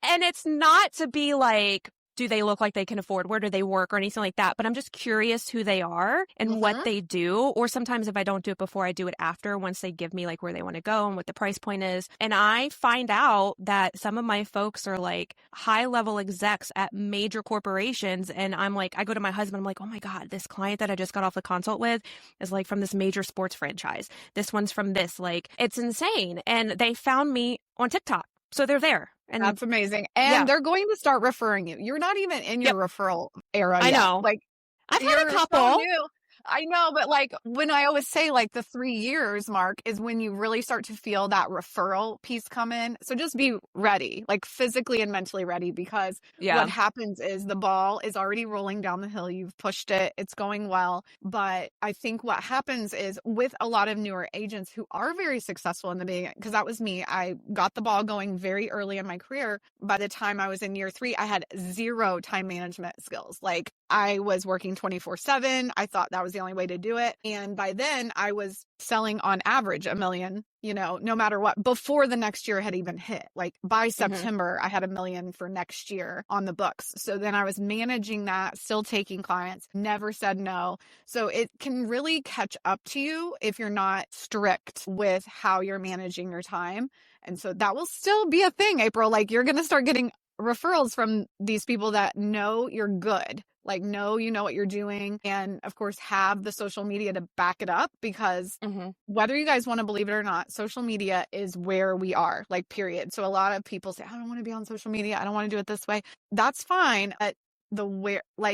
Speaker 2: And it's not to be like, do they look like they can afford? Where do they work or anything like that? But I'm just curious who they are and what they do. Or sometimes if I don't do it before, I do it after once they give me like where they want to go and what the price point is. And I find out that some of my folks are like high level execs at major corporations. And I'm like, I go to my husband, I'm like, oh my God, this client that I just got off the consult with is like from this major sports franchise. This one's from this, like, it's insane. And they found me on TikTok. So they're there. And
Speaker 1: that's amazing. And they're going to start referring you. You're not even in your referral era yet.
Speaker 2: I know.
Speaker 1: Like,
Speaker 2: I've had a couple.
Speaker 1: So new. I know, but like when I always say like the 3 years mark is when you really start to feel that referral piece come in. So just be ready, like physically and mentally ready, because what happens is the ball is already rolling down the hill. You've pushed it. It's going well. But I think what happens is with a lot of newer agents who are very successful in the beginning, because that was me. I got the ball going very early in my career. By the time I was in year 3, I had 0 time management skills. Like I was working 24/7. I thought that was the only way to do it. And by then I was selling on average $1 million, no matter what, before the next year had even hit. Like by September, I had $1 million for next year on the books. So then I was managing that, still taking clients, never said no. So it can really catch up to you if you're not strict with how you're managing your time. And so that will still be a thing, April. Like you're going to start getting referrals from these people that know you're good. Like, know you know what you're doing. And of course, have the social media to back it up, because whether you guys want to believe it or not, social media is where we are, like, period. So a lot of people say, I don't want to be on social media. I don't want to do it this way. That's fine. But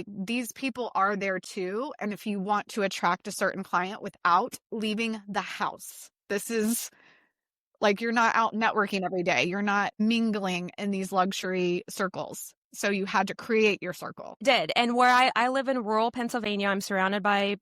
Speaker 1: these people are there too. And if you want to attract a certain client without leaving the house, this is like, you're not out networking every day. You're not mingling in these luxury circles. So you had to create your circle.
Speaker 2: Did. And where I live in rural Pennsylvania, I'm surrounded by,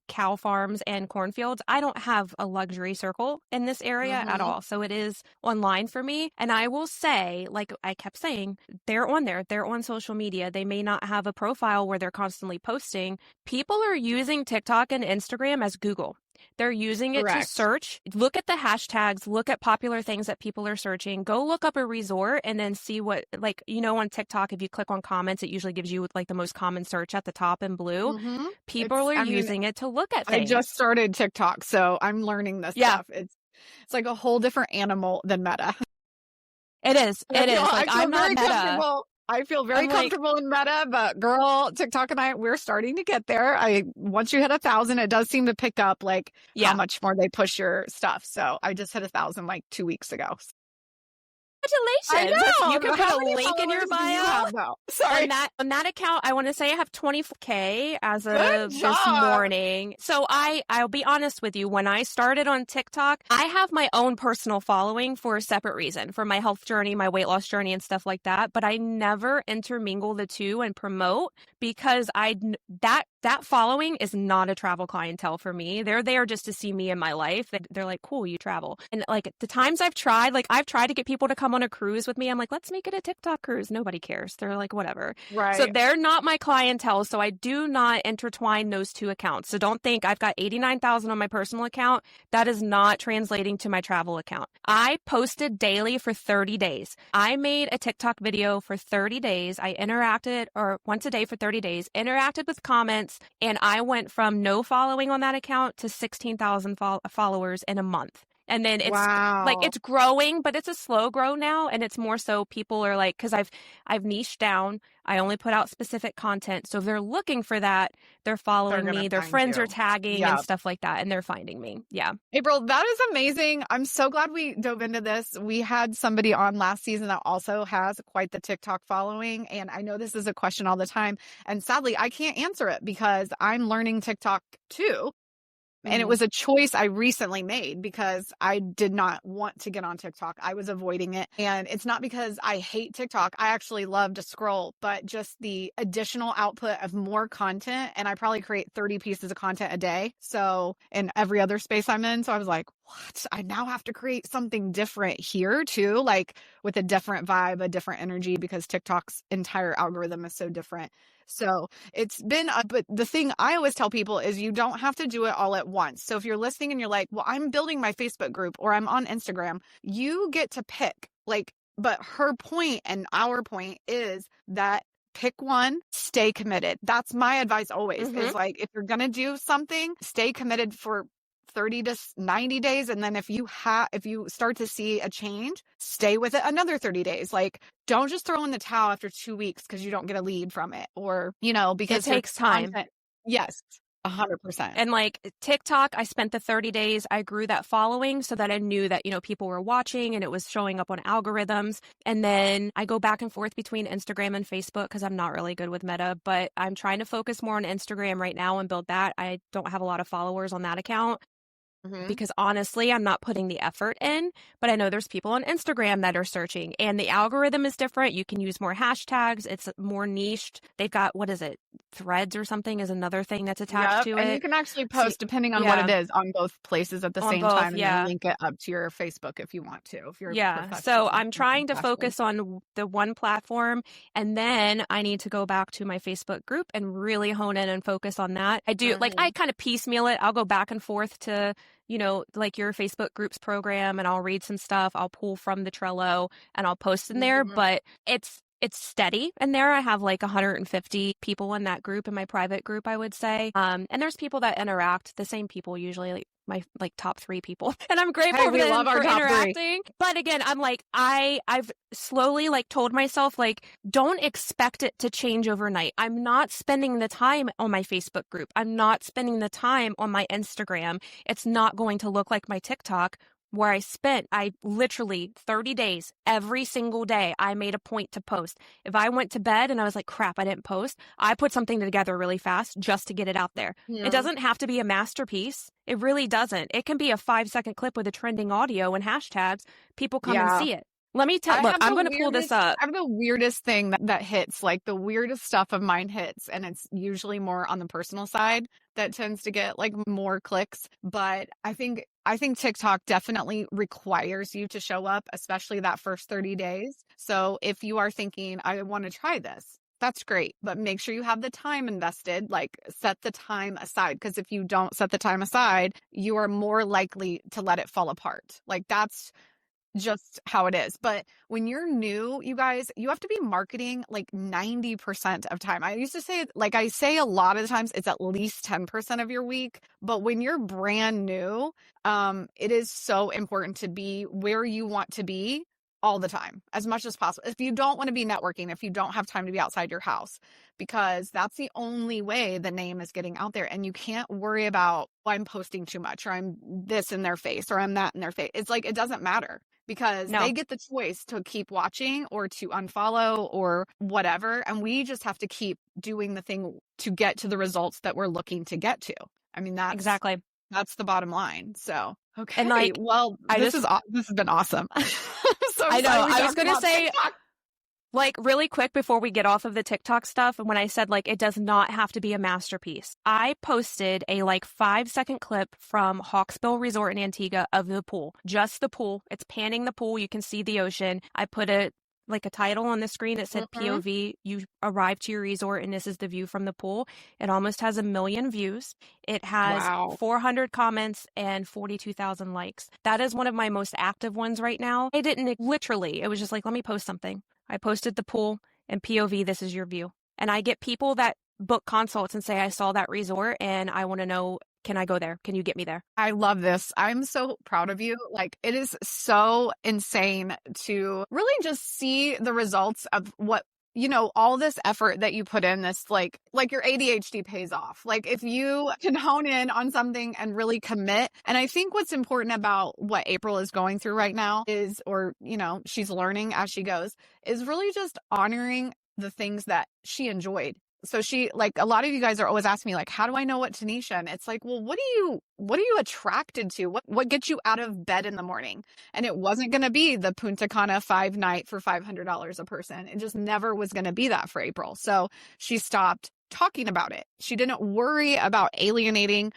Speaker 2: cow farms and cornfields. I don't have a luxury circle in this area at all. So it is online for me. And I will say, like I kept saying, they're on there. They're on social media. They may not have a profile where they're constantly posting. People are using TikTok and Instagram as Google. They're using it to search. Look at the hashtags, look at popular things that people are searching. Go look up a resort and then see what, on TikTok, if you click on comments, it usually gives you like the most common search at the top in blue. People are using it to look at things.
Speaker 1: I just started TikTok, so I'm learning this stuff. It's like a whole different animal than Meta.
Speaker 2: It is. It is. Like, I'm not Meta.
Speaker 1: I feel very comfortable in Meta, but girl, TikTok and we're starting to get there. Once you hit 1,000, it does seem to pick up how much more they push your stuff. So I just hit 1,000 like 2 weeks ago.
Speaker 2: Congratulations.
Speaker 1: I know.
Speaker 2: You can put a link in your bio.
Speaker 1: Sorry.
Speaker 2: On that account, I want to say I have 24K as of this morning. So I'll be honest with you. When I started on TikTok, I have my own personal following for a separate reason, for my health journey, my weight loss journey and stuff like that. But I never intermingle the two and promote, because that following is not a travel clientele for me. They're there just to see me in my life. They're like, cool, you travel. And like the times I've tried to get people to come on a cruise with me. I'm like, let's make it a TikTok cruise. Nobody cares. They're like, whatever.
Speaker 1: Right.
Speaker 2: So they're not my clientele. So I do not intertwine those two accounts. So don't think I've got 89,000 on my personal account. That is not translating to my travel account. I posted daily for 30 days. I made a TikTok video for 30 days. I interacted, or once a day for 30 days, interacted with comments. And I went from no following on that account to 16,000 followers in a month. And then it's it's growing, but it's a slow grow now. And it's more so people are like, because I've niched down. I only put out specific content. So if they're looking for that, they're following me. Their friends are tagging and stuff like that. And they're finding me. Yeah.
Speaker 1: April, that is amazing. I'm so glad we dove into this. We had somebody on last season that also has quite the TikTok following. And I know this is a question all the time. And sadly, I can't answer it because I'm learning TikTok too. And it was a choice I recently made because I did not want to get on TikTok. I was avoiding it. And it's not because I hate TikTok. I actually love to scroll, but just the additional output of more content. And I probably create 30 pieces of content a day. So in every other space I'm in. So I was like, what? I now have to create something different here too, like with a different vibe, a different energy, because TikTok's entire algorithm is so different. So it's been, but the thing I always tell people is you don't have to do it all at once. So if you're listening and you're like, well, I'm building my Facebook group or I'm on Instagram, you get to pick but her point and our point is that pick one, stay committed. That's my advice always is like, if you're going to do something, stay committed for 30 to 90 days. And then if you start to see a change, stay with it another 30 days. Like, don't just throw in the towel after 2 weeks because you don't get a lead from it, or, because
Speaker 2: it takes time.
Speaker 1: Yes. 100%.
Speaker 2: And like TikTok, I spent the 30 days, I grew that following so that I knew that, people were watching and it was showing up on algorithms. And then I go back and forth between Instagram and Facebook because I'm not really good with Meta, but I'm trying to focus more on Instagram right now and build that. I don't have a lot of followers on that account. Because honestly, I'm not putting the effort in, but I know there's people on Instagram that are searching and the algorithm is different. You can use more hashtags. It's more niched. They've got, what is it? Threads or something is another thing that's attached to it.
Speaker 1: And you can actually post, depending on what it is, on both places at the same time, and then link it up to your Facebook if you want to. If you're
Speaker 2: so I'm trying to focus on the one platform, and then I need to go back to my Facebook group and really hone in and focus on that. I do like I kind of piecemeal it. I'll go back and forth to like your Facebook groups program, and I'll read some stuff. I'll pull from the Trello and I'll post in there, but it's steady. And there I have like 150 people in that group, in my private group, I would say. And there's people that interact, the same people usually, like my top 3 people. And I'm grateful for them for interacting. But again, I'm like, I've slowly like told myself, like, don't expect it to change overnight. I'm not spending the time on my Facebook group. I'm not spending the time on my Instagram. It's not going to look like my TikTok, where I literally 30 days, every single day, I made a point to post. If I went to bed and I was like, crap, I didn't post, I put something together really fast just to get it out there. Yeah. It doesn't have to be a masterpiece. It really doesn't. It can be a 5-second clip with a trending audio and hashtags. People come and see it. Let me tell. Look, I'm going to pull this up.
Speaker 1: I have the weirdest thing that hits, like the weirdest stuff of mine hits, and it's usually more on the personal side that tends to get like more clicks. But I think TikTok definitely requires you to show up, especially that first 30 days. So if you are thinking, I want to try this, that's great. But make sure you have the time invested, like set the time aside. Because if you don't set the time aside, you are more likely to let it fall apart. Like that's just how it is. But when you're new, you guys, you have to be marketing like 90% of time. I used to say, like I say a lot of the times, it's at least 10% of your week. But when you're brand new, it is so important to be where you want to be all the time, as much as possible. If you don't want to be networking, if you don't have time to be outside your house, because that's the only way the name is getting out there. And you can't worry about, I'm posting too much, or I'm this in their face, or I'm that in their face. It's like, it doesn't matter. Because they get the choice to keep watching or to unfollow or whatever. And we just have to keep doing the thing to get to the results that we're looking to get to. I mean, that's the bottom line. So, okay.
Speaker 2: And like,
Speaker 1: well, this has been awesome. So
Speaker 2: I know. I was going to say, TikTok. Like really quick before we get off of the TikTok stuff, when I said like it does not have to be a masterpiece, I posted a like 5-second clip from Hawksbill Resort in Antigua of the pool, just the pool. It's panning the pool. You can see the ocean. I put a title on the screen that said POV, you arrive to your resort and this is the view from the pool. It almost has 1 million views. It has 400 comments and 42,000 likes. That is one of my most active ones right now. It was just like, let me post something. I posted the pool and POV, this is your view. And I get people that book consults and say, I saw that resort and I want to know, can I go there? Can you get me there?
Speaker 1: I love this. I'm so proud of you. Like, it is so insane to really just see the results of what, all this effort that you put in, this like your ADHD pays off. Like if you can hone in on something and really commit. And I think what's important about what April is going through right now is, or, she's learning as she goes, is really just honoring the things that she enjoyed. So she, like, a lot of you guys are always asking me, like, how do I know what Tanisha? And it's like, well, what are you attracted to? What gets you out of bed in the morning? And it wasn't going to be the Punta Cana 5-night for $500 a person. It just never was going to be that for April. So she stopped talking about it. She didn't worry about alienating,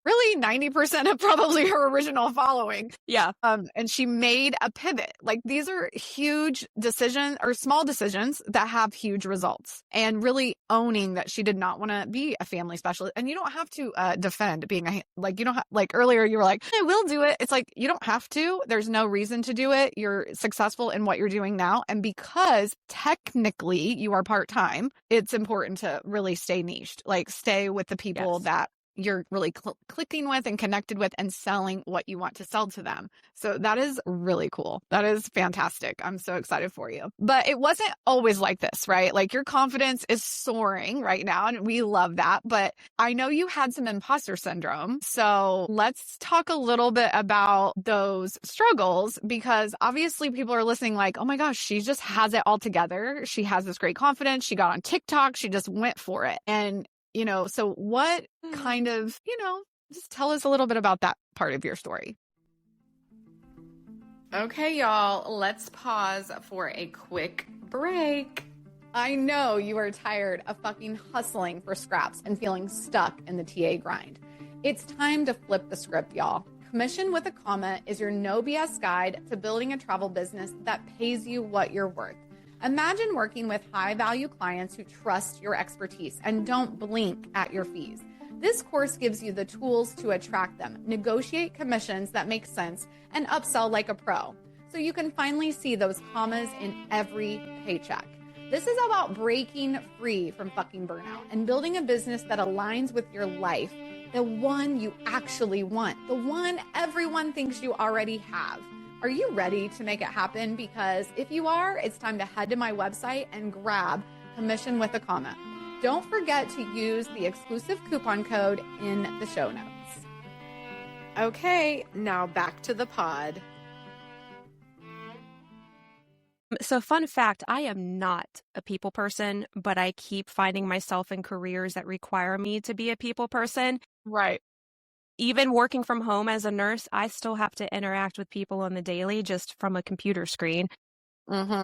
Speaker 1: really 90% of probably her original following.
Speaker 2: Yeah.
Speaker 1: And she made a pivot. Like these are huge decisions or small decisions that have huge results, and really owning that she did not want to be a family specialist. And you don't have to defend being you don't like earlier you were like, I will do it. It's like, you don't have to. There's no reason to do it. You're successful in what you're doing now. And because technically you are part-time, it's important to really stay niched, like stay with the people that you're really clicking with and connected with and selling what you want to sell to them. So that is really cool. That is fantastic. I'm so excited for you. But it wasn't always like this, right? Like your confidence is soaring right now and we love that. But I know you had some imposter syndrome. So let's talk a little bit about those struggles, because obviously people are listening like, oh my gosh, she just has it all together. She has this great confidence. She got on TikTok. She just went for it. And so what kind of, just tell us a little bit about that part of your story. Okay, y'all, let's pause for a quick break. I know you are tired of fucking hustling for scraps and feeling stuck in the TA grind. It's time to flip the script, y'all. Commission with a Comma is your no BS guide to building a travel business that pays you what you're worth. Imagine working with high-value clients who trust your expertise and don't blink at your fees. This course gives you the tools to attract them, negotiate commissions that make sense, and upsell like a pro, so you can finally see those commas in every paycheck. This is about breaking free from fucking burnout and building a business that aligns with your life, the one you actually want, the one everyone thinks you already have. Are you ready to make it happen? Because if you are, it's time to head to my website and grab Commission with a Comma. Don't forget to use the exclusive coupon code in the show notes. Okay, now back to the pod.
Speaker 2: So fun fact, I am not a people person, but I keep finding myself in careers that require me to be a people person.
Speaker 1: Right.
Speaker 2: Even working from home as a nurse, I still have to interact with people on the daily just from a computer screen.
Speaker 1: Mm-hmm.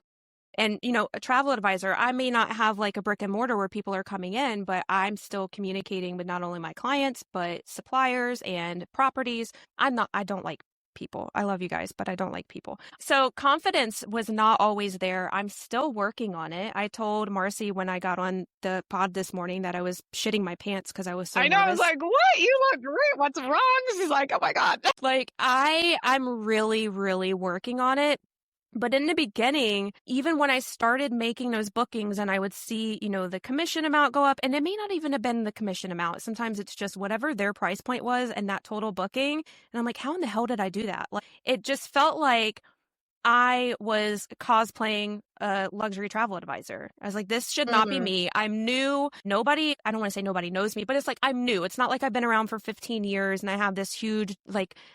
Speaker 2: And, a travel advisor, I may not have like a brick and mortar where people are coming in, but I'm still communicating with not only my clients, but suppliers and properties. I don't like people. I love you guys, but I don't like people. So confidence was not always there. I'm still working on it. I told Marcie when I got on the pod this morning that I was shitting my pants because I was so nervous.
Speaker 1: I was like, what? You look great. What's wrong? She's like, oh my God.
Speaker 2: Like I'm really, really working on it. But in the beginning, even when I started making those bookings and I would see, the commission amount go up, and it may not even have been the commission amount. Sometimes it's just whatever their price point was and that total booking. And I'm like, how in the hell did I do that? Like, it just felt like I was cosplaying a luxury travel advisor. I was like, this should not be me. I'm new. I don't want to say nobody knows me, but it's like, I'm new. It's not like I've been around for 15 years and I have this huge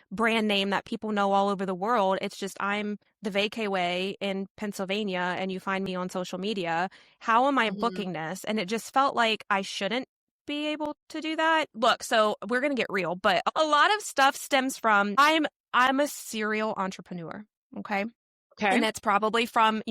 Speaker 2: brand name that people know all over the world. It's just, I'm the Vacay Way in Pennsylvania and you find me on social media. How am I booking this? And it just felt like I shouldn't be able to do that. Look, so we're going to get real, but a lot of stuff stems from, I'm a serial entrepreneur. Okay. And that's probably from,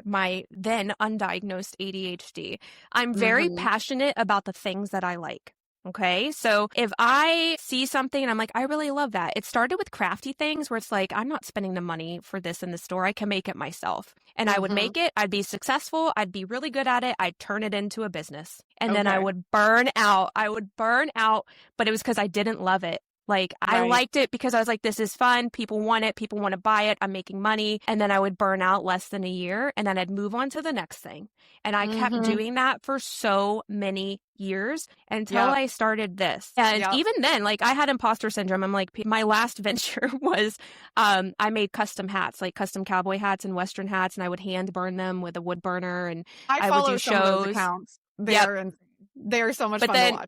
Speaker 2: my then undiagnosed ADHD. I'm very passionate about the things that I like. Okay. So if I see something and I'm like, I really love that. It started with crafty things where it's like, I'm not spending the money for this in the store. I can make it myself. And I would make it. I'd be successful. I'd be really good at it. I'd turn it into a business. And then I would burn out. But it was because I didn't love it. I liked it because I was like, this is fun. People want it. People want to buy it. I'm making money. And then I would burn out less than a year and then I'd move on to the next thing. And I kept doing that for so many years until I started this. And even then, I had imposter syndrome. I'm like, my last venture was, I made custom hats, custom cowboy hats and Western hats. And I would hand burn them with a wood burner. And I would do shows. Of those accounts. They're so much fun to watch.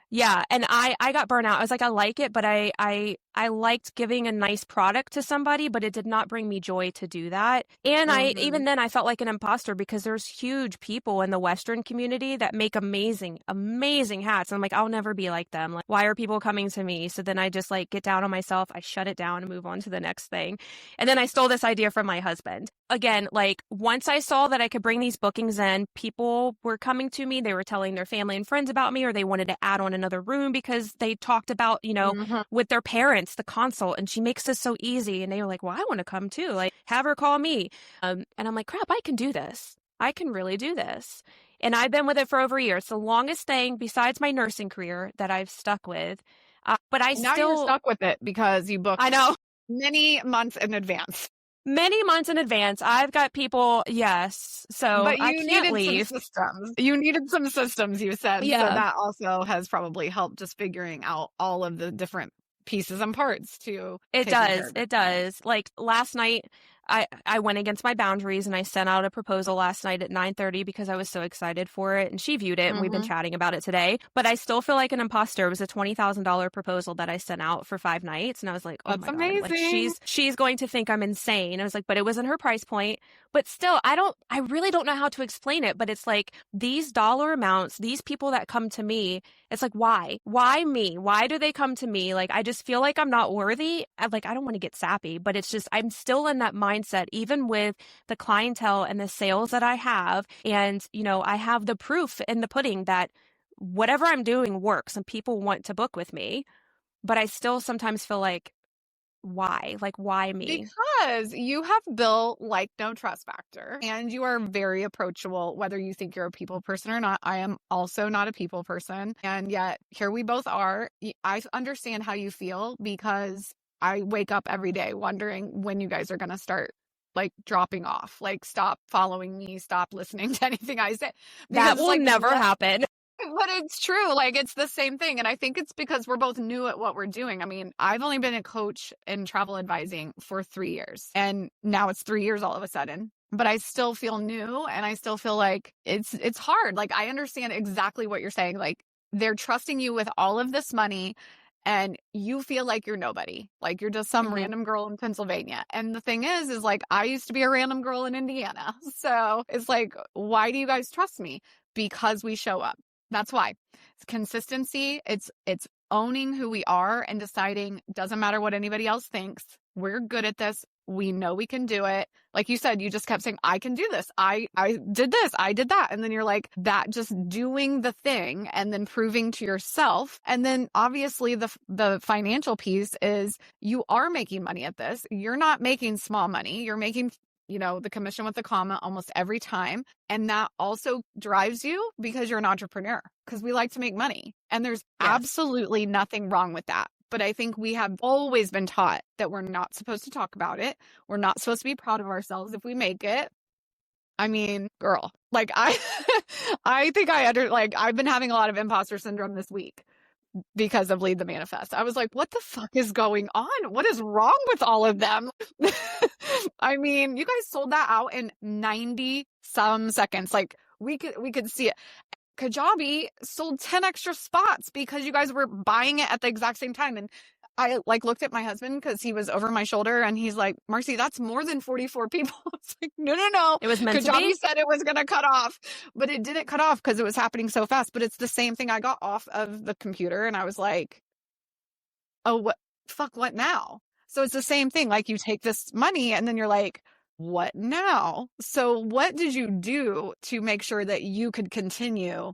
Speaker 2: Yeah. And I got burnt out. I was like, I like it, but I liked giving a nice product to somebody, but it did not bring me joy to do that. And even then I felt like an imposter because there's huge people in the Western community that make amazing, amazing hats. And I'm like, I'll never be like them. Why are people coming to me? So then I just get down on myself. I shut it down and move on to the next thing. And then I stole this idea from my husband. Again, once I saw that I could bring these bookings in, people were coming to me. They were telling their family and friends about me, or they wanted to add on another room because they talked about, with their parents, the consult, and she makes this so easy. And they were like, well, I want to come too. Like, have her call me. And I'm like, crap, I can do this. I can really do this. And I've been with it for over a year. It's the longest thing besides my nursing career that I've stuck with. But
Speaker 1: now you're stuck with it because you booked
Speaker 2: I know
Speaker 1: many months in advance.
Speaker 2: Many months in advance. I've got people, yes. So
Speaker 1: but
Speaker 2: I can't leave.
Speaker 1: Some systems. You needed some systems, you said.
Speaker 2: Yeah.
Speaker 1: So that also has probably helped just figuring out all of the different pieces and parts to
Speaker 2: It does. Like last night, I went against my boundaries and I sent out a proposal last night at 9:30 because I was so excited for it, and she viewed it and we've been chatting about it today. But I still feel like an imposter. It was a $20,000 proposal that I sent out for 5 nights, and I was like, oh,
Speaker 1: that's
Speaker 2: my
Speaker 1: amazing.
Speaker 2: God. Like she's going to think I'm insane. I was like, but it wasn't her price point. But still, I really don't know how to explain it, but it's like these dollar amounts, these people that come to me, it's like, why? Why me? Why do they come to me? Like, I just feel like I'm not worthy. I don't want to get sappy, but it's just, I'm still in that mindset, even with the clientele and the sales that I have. And, I have the proof in the pudding that whatever I'm doing works and people want to book with me. But I still sometimes feel like, why? Like, why me?
Speaker 1: Because you have built like no trust factor and you are very approachable, whether you think you're a people person or not. I am also not a people person. And yet here we both are. I understand how you feel because I wake up every day wondering when you guys are going to start like dropping off, like stop following me, stop listening to anything I say.
Speaker 2: That will never happen.
Speaker 1: But it's true. Like, it's the same thing. And I think it's because we're both new at what we're doing. I mean, I've only been a coach in travel advising for 3 years. And now it's 3 years all of a sudden. But I still feel new. And I still feel like it's hard. Like, I understand exactly what you're saying. Like, they're trusting you with all of this money. And you feel like you're nobody. Like, you're just some random girl in Pennsylvania. And the thing is like, I used to be a random girl in Indiana. So it's like, why do you guys trust me? Because we show up. That's why. It's consistency. It's owning who we are and deciding doesn't matter what anybody else thinks. We're good at this. We know we can do it. Like you said, you just kept saying, I can do this. I did this. I did that. And then you're like that, just doing the thing and then proving to yourself. And then obviously the financial piece is you are making money at this. You're not making small money. You're making the commission with the comma almost every time. And that also drives you because you're an entrepreneur, because we like to make money. And there's absolutely nothing wrong with that. But I think we have always been taught that we're not supposed to talk about it. We're not supposed to be proud of ourselves if we make it. I mean, girl, like I think I've been having a lot of imposter syndrome this week because of Lead the Manifest. I was like, what the fuck is going on? What is wrong with all of them? I mean, you guys sold that out in 90 some seconds. Like we could see it. Kajabi sold 10 extra spots because you guys were buying it at the exact same time. And I looked at my husband because he was over my shoulder and he's like, Marcie, that's more than 44 people. It's like, no.
Speaker 2: It was meant to be.
Speaker 1: Kajabi said it was going to cut off, but it didn't cut off because it was happening so fast. But it's the same thing. I got off of the computer and I was like, oh, what now? So it's the same thing. Like, you take this money and then you're like, what now? So what did you do to make sure that you could continue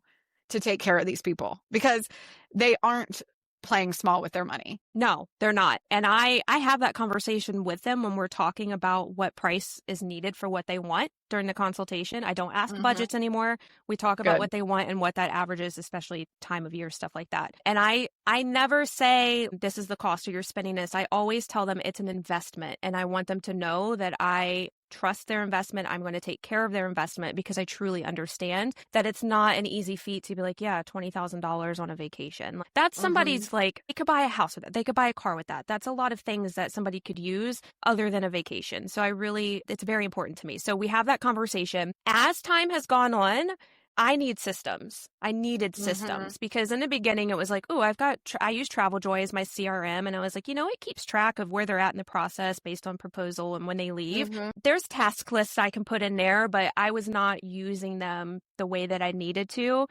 Speaker 1: to take care of these people? Because they aren't playing small with their money.
Speaker 2: No, they're not. And I have that conversation with them when we're talking about what price is needed for what they want during the consultation. I don't ask budgets anymore. We talk about what they want and what that average is, especially time of year, stuff like that. And I never say, this is the cost or you're spending this. I always tell them it's an investment. And I want them to know that I trust their investment. I'm going to take care of their investment because I truly understand that it's not an easy feat to be like, yeah, $20,000 on a vacation. That's somebody's like, they could buy a house with it. They could buy a car with that. That's a lot of things that somebody could use other than a vacation. So it's very important to me. So we have that conversation. As time has gone on, I need systems. I needed systems because in the beginning it was like, oh, I use TravelJoy as my CRM. And I was like, it keeps track of where they're at in the process based on proposal and when they leave. There's task lists I can put in there, but I was not using them the way that I needed to.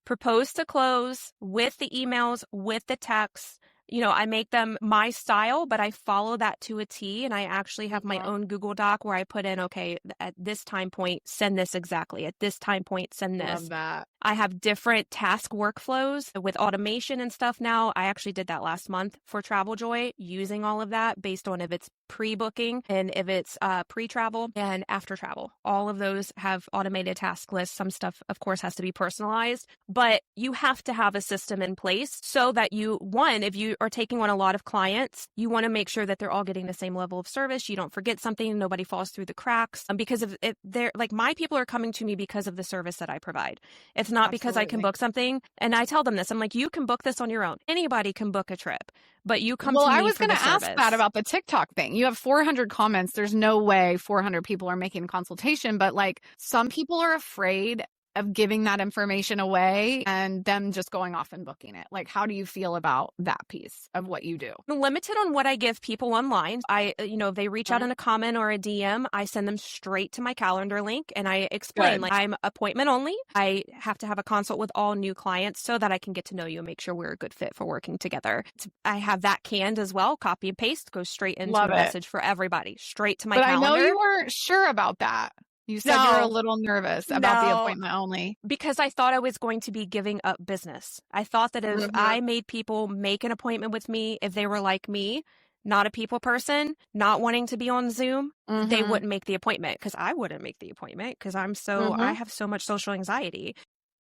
Speaker 2: Propose to close with the emails, with the texts, I make them my style, but I follow that to a T. And I actually have my own Google Doc where I put in, okay, at this time point, send this exactly. At this time point, send this.
Speaker 1: Love that.
Speaker 2: I have different task workflows with automation and stuff now. I actually did that last month for Travel Joy, using all of that based on if it's pre-booking and if it's pre-travel and after travel. All of those have automated task lists. Some stuff, of course, has to be personalized, but you have to have a system in place so that if you are taking on a lot of clients, you want to make sure that they're all getting the same level of service. You don't forget something, nobody falls through the cracks. Because if they're like, my people are coming to me because of the service that I provide. It's not because I can book something. And I tell them this, I'm like, you can book this on your own. Anybody can book a trip, but you come to me for the service.
Speaker 1: Well, I was going to ask that about the TikTok thing. You have 400 comments. There's no way 400 people are making a consultation, but like some people are afraid of giving that information away and them just going off and booking it. Like, how do you feel about that piece of what you do?
Speaker 2: I'm limited on what I give people online. If they reach out in a comment or a DM, I send them straight to my calendar link and I explain, like, I'm appointment only. I have to have a consult with all new clients so that I can get to know you and make sure we're a good fit for working together. I have that canned as well. Copy and paste goes straight into a message for everybody, straight to my calendar.
Speaker 1: But I know you weren't sure about that. You said you were a little nervous about the appointment only.
Speaker 2: Because I thought I was going to be giving up business. I thought that if I made people make an appointment with me, if they were like me, not a people person, not wanting to be on Zoom, they wouldn't make the appointment, because I wouldn't make the appointment because I have so much social anxiety.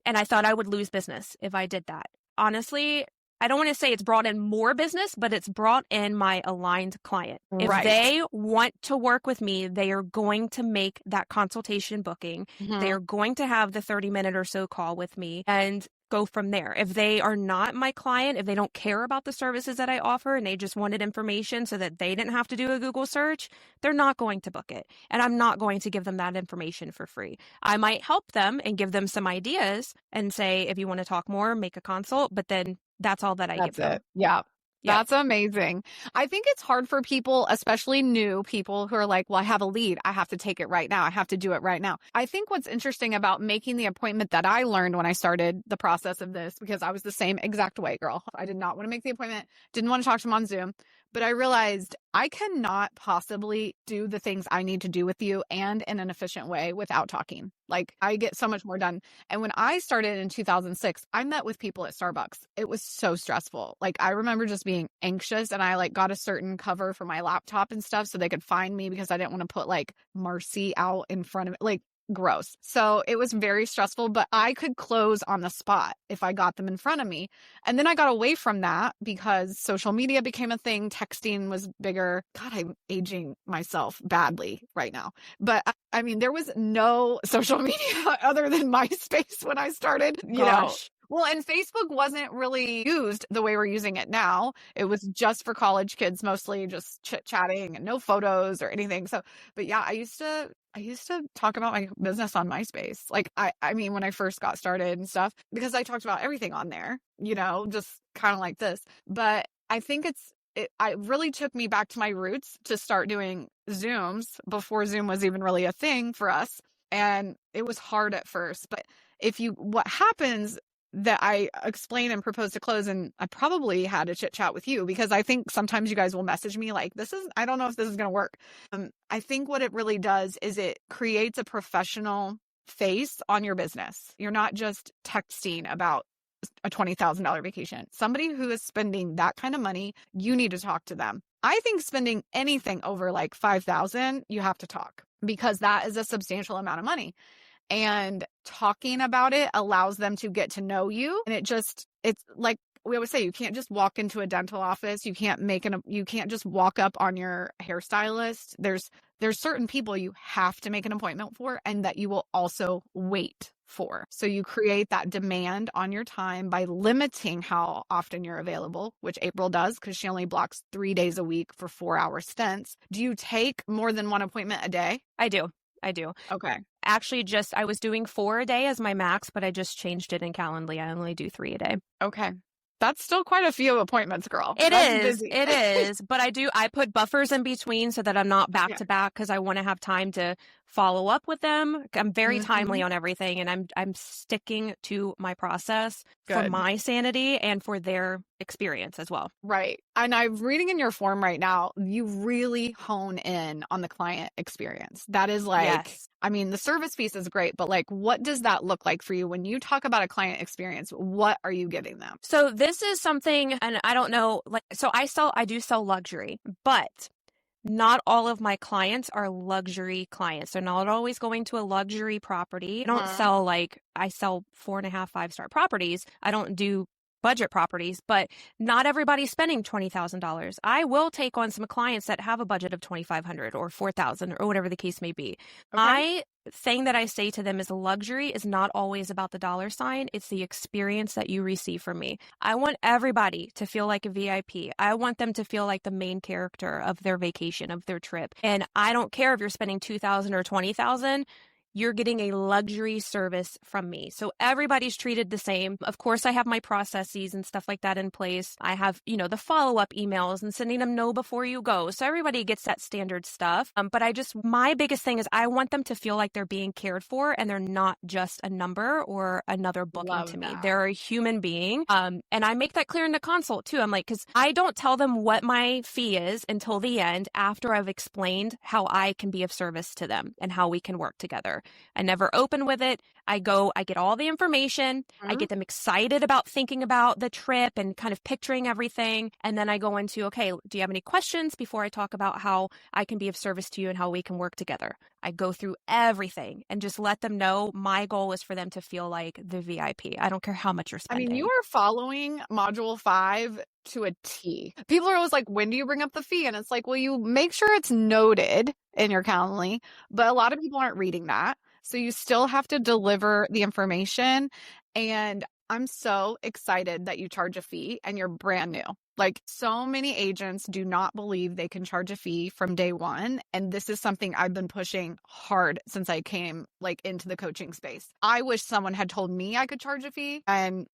Speaker 2: And I thought I would lose business if I did that. Honestly, I don't want to say it's brought in more business, but it's brought in my aligned client. If they want to work with me, they are going to make that consultation booking. They are going to have the 30-minute or so call with me and go from there. If they are not my client, if they don't care about the services that I offer and they just wanted information so that they didn't have to do a Google search, they're not going to book it. And I'm not going to give them that information for free. I might help them and give them some ideas and say, if you want to talk more, make a consult, but then that's all that I give them.
Speaker 1: Yeah. That's amazing. I think it's hard for people, especially new people who are like, well, I have a lead. I have to take it right now. I have to do it right now. I think what's interesting about making the appointment that I learned when I started the process of this, because I was the same exact way, girl. I did not want to make the appointment, didn't want to talk to them on Zoom, but I realized I cannot possibly do the things I need to do with you and in an efficient way without talking. Like, I get so much more done. And when I started in 2006, I met with people at Starbucks. It was so stressful. Like, I remember just being anxious, and I got a certain cover for my laptop and stuff so they could find me, because I didn't want to put Marcie out in front of it. Gross. So it was very stressful, but I could close on the spot if I got them in front of me. And then I got away from that because social media became a thing. Texting was bigger. God, I'm aging myself badly right now. But I mean, there was no social media other than MySpace when I started, you know. Well, and Facebook wasn't really used the way we're using it now. It was just for college kids, mostly just chit-chatting and no photos or anything. So, but yeah, I used to talk about my business on MySpace. I mean, when I first got started and stuff, because I talked about everything on there, just kind of like this. But I think it really took me back to my roots to start doing Zooms before Zoom was even really a thing for us. And it was hard at first. But what happens that I explain and propose to close, and I probably had a chit chat with you, because I think sometimes you guys will message me like, I don't know if this is going to work. I think what it really does is it creates a professional face on your business. You're not just texting about a $20,000 vacation. Somebody who is spending that kind of money, you need to talk to them. I think spending anything over $5,000, you have to talk, because that is a substantial amount of money. And talking about it allows them to get to know you. And it's like we always say, you can't just walk into a dental office. You can't just walk up on your hairstylist. There's certain people you have to make an appointment for, and that you will also wait for. So you create that demand on your time by limiting how often you're available, which April does, because she only blocks 3 days a week for 4-hour stints. Do you take more than one appointment a day?
Speaker 2: I do.
Speaker 1: Okay.
Speaker 2: Actually, I was doing 4 a day as my max, but I just changed it in Calendly. I only do 3 a day.
Speaker 1: Okay. That's still quite a few appointments, girl.
Speaker 2: It is. But I put buffers in between so that I'm not back to back, because I want to have time to follow up with them. I'm very timely on everything, and I'm sticking to my process for my sanity and for their experience as well.
Speaker 1: Right. And I'm reading in your form right now, you really hone in on the client experience. That is like,
Speaker 2: Yes.
Speaker 1: I mean, the service piece is great, but like, what does that look like for you when you talk about a client experience? What are you giving them?
Speaker 2: So this is something, and I don't know, like, so I do sell luxury, but not all of my clients are luxury clients. They're not always going to a luxury property. I don't sell I sell 4.5, 5-star properties. I don't do budget properties, but not everybody's spending $20,000. I will take on some clients that have a budget of $2,500 or $4,000 or whatever the case may be. My thing that I say to them is luxury is not always about the dollar sign. It's the experience that you receive from me. I want everybody to feel like a VIP. I want them to feel like the main character of their vacation, of their trip. And I don't care if you're spending $2,000 or $20,000. You're getting a luxury service from me. So everybody's treated the same. Of course, I have my processes and stuff like that in place. I have, the follow-up emails and sending them know before you go. So everybody gets that standard stuff. But my biggest thing is I want them to feel like they're being cared for and they're not just a number or another booking to me. They're a human being. And I make that clear in the consult too. I'm like, because I don't tell them what my fee is until the end after I've explained how I can be of service to them and how we can work together. I never open with it. I get all the information. I get them excited about thinking about the trip and kind of picturing everything. And then I go into, okay, do you have any questions before I talk about how I can be of service to you and how we can work together? I go through everything and just let them know my goal is for them to feel like the VIP. I don't care how much you're spending.
Speaker 1: I mean, you are following module 5 to a T. People are always like, when do you bring up the fee? And it's like, well, you make sure it's noted in your Calendly, but a lot of people aren't reading that. So you still have to deliver the information. And I'm so excited that you charge a fee and you're brand new. Like, so many agents do not believe they can charge a fee from day one. And this is something I've been pushing hard since I came into the coaching space. I wish someone had told me I could charge a fee, and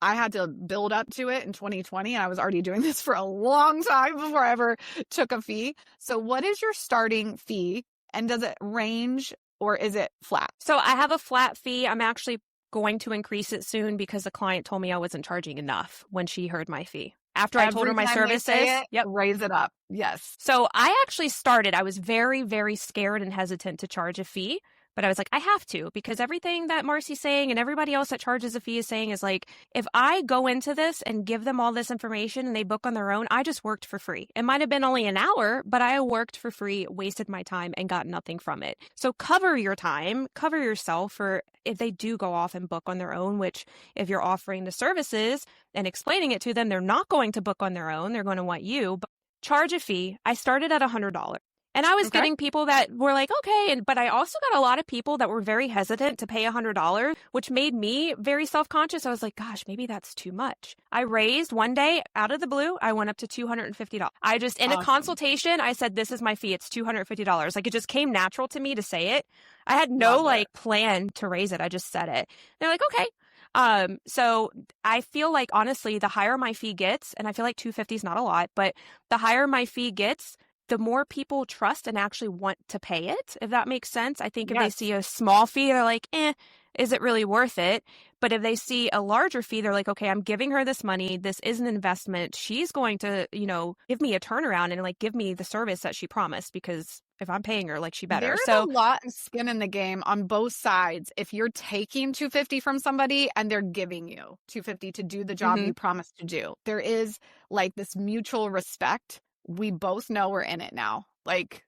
Speaker 1: I had to build up to it in 2020. And I was already doing this for a long time before I ever took a fee. So what is your starting fee, and does it range or is it flat?
Speaker 2: So I have a flat fee. I'm actually going to increase it soon because the client told me I wasn't charging enough when she heard my fee. After I told her my services,
Speaker 1: raise it up. Yes.
Speaker 2: So I actually I was very, very scared and hesitant to charge a fee, but I was like, I have to, because everything that Marcie's saying and everybody else that charges a fee is saying is like, if I go into this and give them all this information and they book on their own, I just worked for free. It might have been only an hour, but I worked for free, wasted my time, and got nothing from it. So cover your time, cover yourself for if they do go off and book on their own, which if you're offering the services and explaining it to them, they're not going to book on their own. They're going to want you. But charge a fee. I started at $100. And I was getting people that were like, okay. But I also got a lot of people that were very hesitant to pay $100, which made me very self-conscious. I was like, gosh, maybe that's too much. I raised one day out of the blue. I went up to $250. I just, in a consultation, I said, this is my fee. It's $250. Like, it just came natural to me to say it. I had no plan to raise it. I just said it. They're like, okay. So I feel like, honestly, the higher my fee gets, and I feel like $250 is not a lot, but the higher my fee gets, the more people trust and actually want to pay it, if that makes sense. I think if they see a small fee, they're like, is it really worth it? But if they see a larger fee, they're like, okay, I'm giving her this money. This is an investment. She's going to, give me a turnaround and give me the service that she promised, because if I'm paying her, she better.
Speaker 1: There's a lot of skin in the game on both sides. If you're taking $250 from somebody and they're giving you $250 to do the job you promised to do, there is this mutual respect. We both know we're in it now. Let's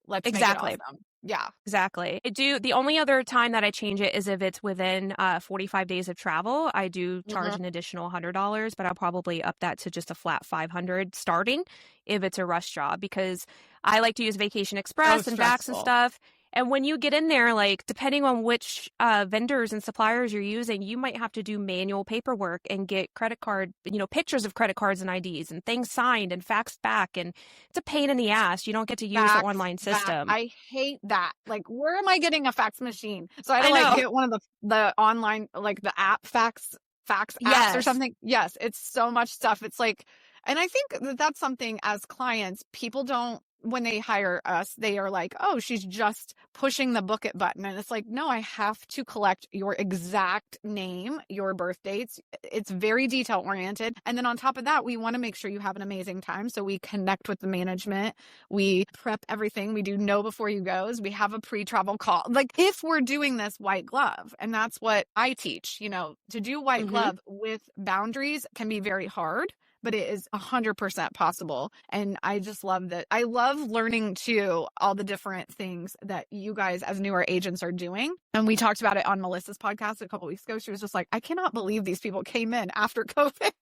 Speaker 1: make it awesome. Yeah,
Speaker 2: exactly. The only other time that I change it is if it's within 45 days of travel. I do charge an additional $100, but I'll probably up that to just a flat $500 starting if it's a rush job, because I like to use Vacation Express and Vax and stuff. And when you get in there, depending on which vendors and suppliers you're using, you might have to do manual paperwork and get credit card, pictures of credit cards and IDs and things signed and faxed back. And it's a pain in the ass. You don't get to use the online system.
Speaker 1: I hate that. Where am I getting a fax machine? So I had to get one of the online, the app fax apps or something. Yes, it's so much stuff. It's and I think that's something as clients, people don't when they hire us, they are like, oh, she's just pushing the book it button. And it's like, no, I have to collect your exact name, your birth dates. It's very detail oriented. And then on top of that, we want to make sure you have an amazing time. So we connect with the management. We prep everything. We do know before you goes. We have a pre-travel call. Like if we're doing this white glove, and that's what I teach, to do white glove with boundaries can be very hard, but it is 100% possible. And I just love that. I love learning too, all the different things that you guys as newer agents are doing. And we talked about it on Melissa's podcast a couple weeks ago. She was just like, I cannot believe these people came in after COVID.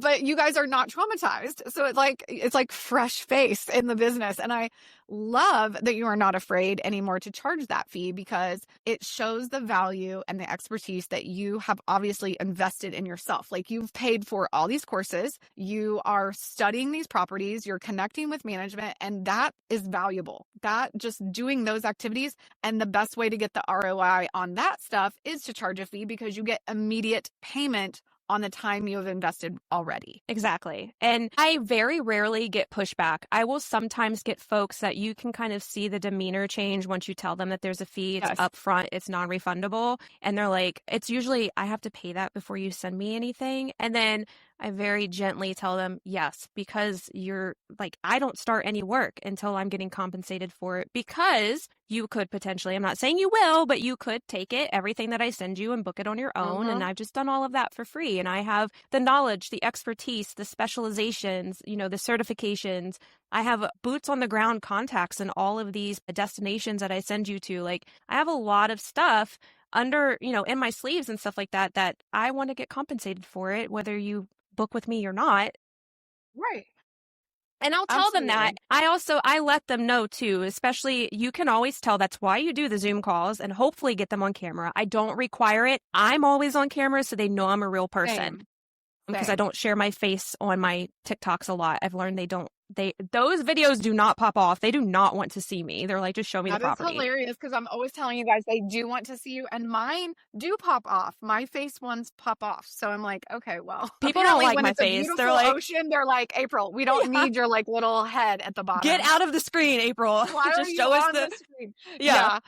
Speaker 1: But you guys are not traumatized. So it's like fresh face in the business. And I love that you are not afraid anymore to charge that fee, because it shows the value and the expertise that you have obviously invested in yourself. Like you've paid for all these courses, you are studying these properties, you're connecting with management, and that is valuable. That just doing those activities, and the best way to get the ROI on that stuff is to charge a fee, because you get immediate payment on the time you have invested already.
Speaker 2: Exactly. And I very rarely get pushback. I will sometimes get folks that you can kind of see the demeanor change once you tell them that there's a fee, it's upfront, it's non-refundable. And they're like, it's usually, I have to pay that before you send me anything. And then I very gently tell them, yes, because you're like, I don't start any work until I'm getting compensated for it, because you could potentially, I'm not saying you will, but you could take it, everything that I send you, and book it on your own. And I've just done all of that for free. And I have the knowledge, the expertise, the specializations, the certifications. I have boots on the ground contacts in all of these destinations that I send you to. Like I have a lot of stuff under, in my sleeves and stuff like that, that I want to get compensated for it, whether you book with me or not.
Speaker 1: Right.
Speaker 2: And I'll tell them that. I let them know too, especially you can always tell that's why you do the Zoom calls and hopefully get them on camera. I don't require it. I'm always on camera so they know I'm a real person.
Speaker 1: Same.
Speaker 2: Because I don't share my face on my TikToks a lot. I've learned those videos do not pop off. They do not want to see me. They're like, just show me the property.
Speaker 1: That is hilarious, because I'm always telling you guys they do want to see you, and mine do pop off. My face ones pop off. So I'm like, okay, well,
Speaker 2: people don't like
Speaker 1: when
Speaker 2: my
Speaker 1: it's
Speaker 2: face.
Speaker 1: A
Speaker 2: they're like,
Speaker 1: ocean. They're like, April, we don't need your like little head at the bottom.
Speaker 2: Get out of the screen, April.
Speaker 1: Why
Speaker 2: just
Speaker 1: are
Speaker 2: show
Speaker 1: you
Speaker 2: us
Speaker 1: on
Speaker 2: the
Speaker 1: screen.
Speaker 2: Yeah.